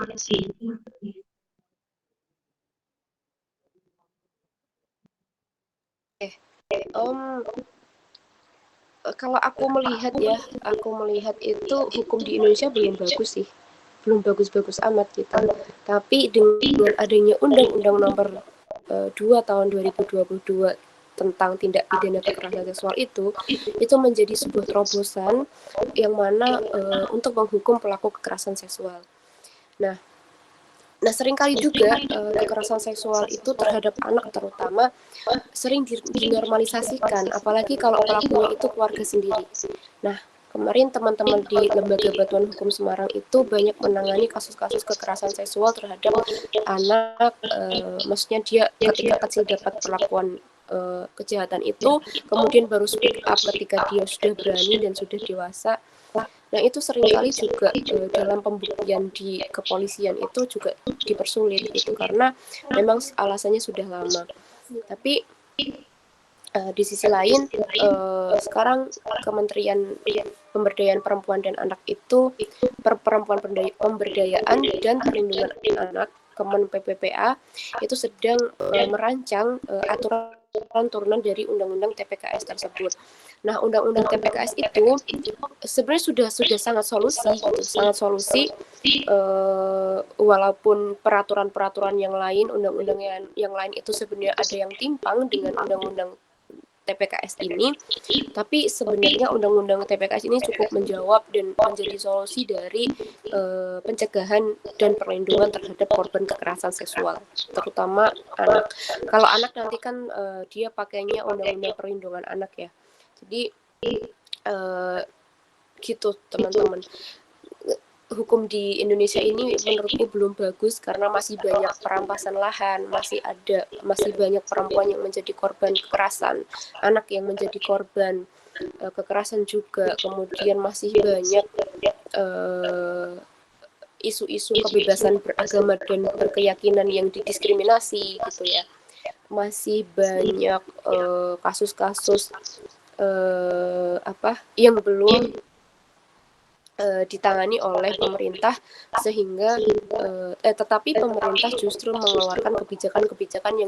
Kalau aku melihat itu hukum di Indonesia belum bagus sih, belum bagus-bagus amat gitu. Tapi dengan adanya Undang-Undang Nomor 2 tahun 2022 tentang tindak pidana kekerasan seksual itu menjadi sebuah terobosan yang mana untuk menghukum pelaku kekerasan seksual. Nah seringkali juga kekerasan seksual itu terhadap anak terutama sering dinormalisasikan, apalagi kalau pelakunya itu keluarga sendiri. Nah, kemarin teman-teman di Lembaga Bantuan Hukum Semarang itu banyak menangani kasus-kasus kekerasan seksual terhadap anak, maksudnya dia ketika kecil dapat perlakuan kejahatan itu, kemudian baru speak up ketika dia sudah berani dan sudah dewasa. Nah itu seringkali juga dalam pembuktian di kepolisian itu juga dipersulit gitu karena memang alasannya sudah lama. Tapi di sisi lain sekarang Kementerian Pemberdayaan Perempuan dan Anak itu Pemberdayaan dan Perlindungan Anak Kemen PPPA itu sedang merancang aturan turunan dari Undang-Undang TPKS tersebut. Nah, Undang-Undang TPKS itu sebenarnya sudah sangat solusi walaupun peraturan-peraturan yang lain, undang-undang yang lain itu sebenarnya ada yang timpang dengan Undang-Undang TPKS ini, tapi sebenarnya Undang-Undang TPKS ini cukup menjawab dan menjadi solusi dari pencegahan dan perlindungan terhadap korban kekerasan seksual, terutama anak. Kalau anak nanti kan dia pakainya Undang-Undang Perlindungan Anak ya. Jadi gitu teman-teman. Hukum di Indonesia ini menurutku belum bagus karena masih banyak perampasan lahan, masih banyak perempuan yang menjadi korban kekerasan, anak yang menjadi korban kekerasan juga, kemudian masih banyak isu-isu kebebasan beragama dan berkeyakinan yang didiskriminasi gitu ya. Masih banyak kasus-kasus yang belum ditangani oleh pemerintah sehingga tetapi pemerintah justru mengeluarkan kebijakan-kebijakan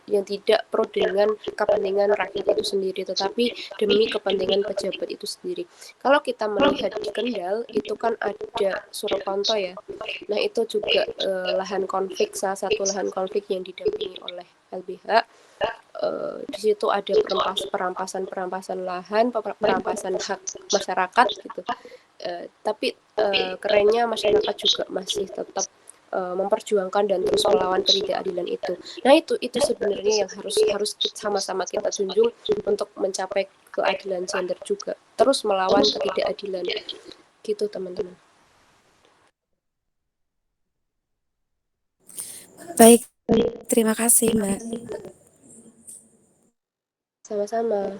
yang tidak pro dengan kepentingan rakyat itu sendiri, tetapi demi kepentingan pejabat itu sendiri. Kalau kita melihat di Kendal itu kan ada Suropanto ya. Nah itu juga lahan konflik, salah satu lahan konflik yang didampingi oleh LBH. Di situ ada perampasan lahan, perampasan hak masyarakat gitu. Tapi kerennya masyarakat juga masih tetap memperjuangkan dan terus melawan ketidakadilan itu. Nah itu sebenarnya yang harus sama-sama kita junjung untuk mencapai keadilan gender juga. Terus melawan ketidakadilan. Gitu teman-teman. Baik, terima kasih Mbak. Sama-sama.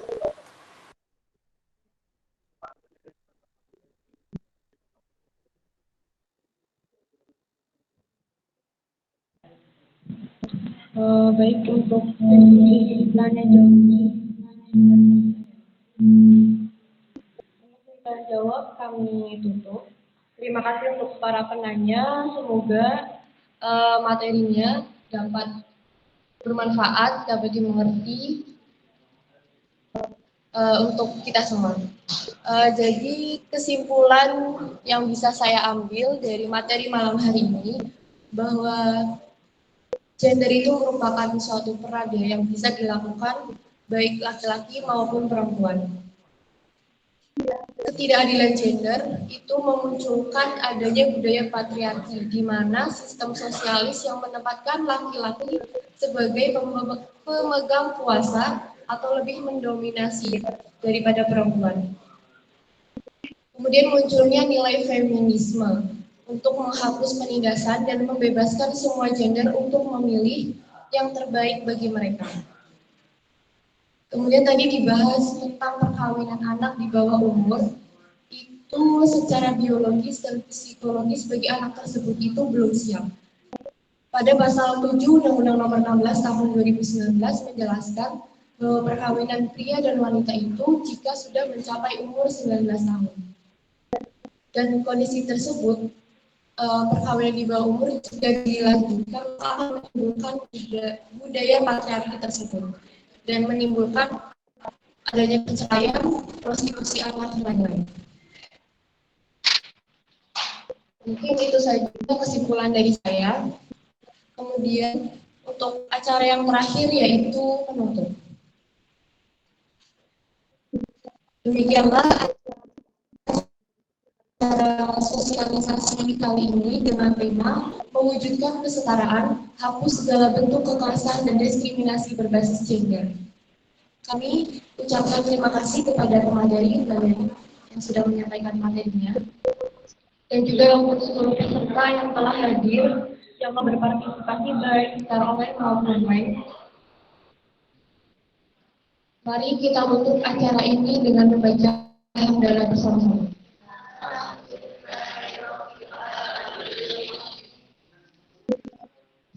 Baik, untuk sesi tanya jawab kami tutup. Terima kasih untuk para penanya. Semoga materinya dapat bermanfaat, dapat dimengerti untuk kita semua. Jadi kesimpulan yang bisa saya ambil dari materi malam hari ini bahwa gender itu merupakan suatu peran yang bisa dilakukan baik laki-laki maupun perempuan. Ketidakadilan gender itu memunculkan adanya budaya patriarki, di mana sistem sosialis yang menempatkan laki-laki sebagai pemegang kuasa atau lebih mendominasi daripada perempuan. Kemudian munculnya nilai feminisme untuk menghapus penindasan dan membebaskan semua gender untuk memilih yang terbaik bagi mereka. Kemudian tadi dibahas tentang perkawinan anak di bawah umur, itu secara biologis dan psikologis bagi anak tersebut itu belum siap. Pada pasal 7 Undang-Undang Nomor 16 Tahun 2019 menjelaskan bahwa perkawinan pria dan wanita itu jika sudah mencapai umur 19 tahun. Dan kondisi tersebut, perkawinan di bawah umur jika dilanjutkan akan menimbulkan budaya patriarki tersebut dan menimbulkan adanya perceraian, prostitusi anak dan lain-lain. Mungkin itu saja kesimpulan dari saya. Kemudian untuk acara yang terakhir yaitu penutup. Demikianlah acara sosialisasi kali ini dengan tema mewujudkan kesetaraan, hapus segala bentuk kekerasan dan diskriminasi berbasis gender. Kami ucapkan terima kasih kepada pemateri yang sudah menyampaikan materinya, dan juga untuk seluruh peserta yang telah hadir, yang berpartisipasi baik secara online maupun offline. Mari kita tutup acara ini dengan membaca hamdalah bersama-sama.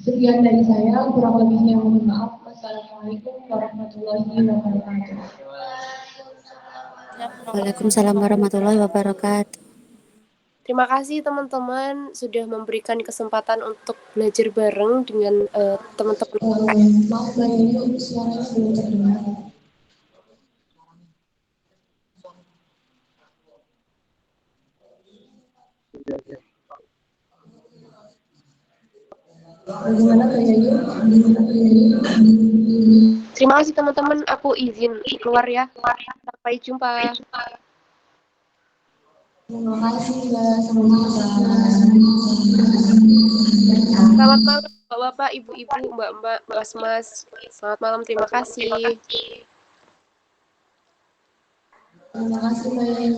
Sekian dari saya, kurang lebihnya mohon maaf. Wassalamualaikum warahmatullahi wabarakatuh. Waalaikumsalam warahmatullahi wabarakatuh. Terima kasih teman-teman sudah memberikan kesempatan untuk belajar bareng dengan teman-teman. Maaf Mbak Yuni, suaranya belum terdengar. Bagaimana Mbak Yuni? Terima kasih teman-teman, aku izin keluar ya. Sampai jumpa. Terima kasih Mbak, sama-sama. Selamat malam Bapak-bapak, Ibu-ibu, Mbak-mbak, Mas-mas. Selamat malam, terima kasih. Terima kasih Mbak Yuni.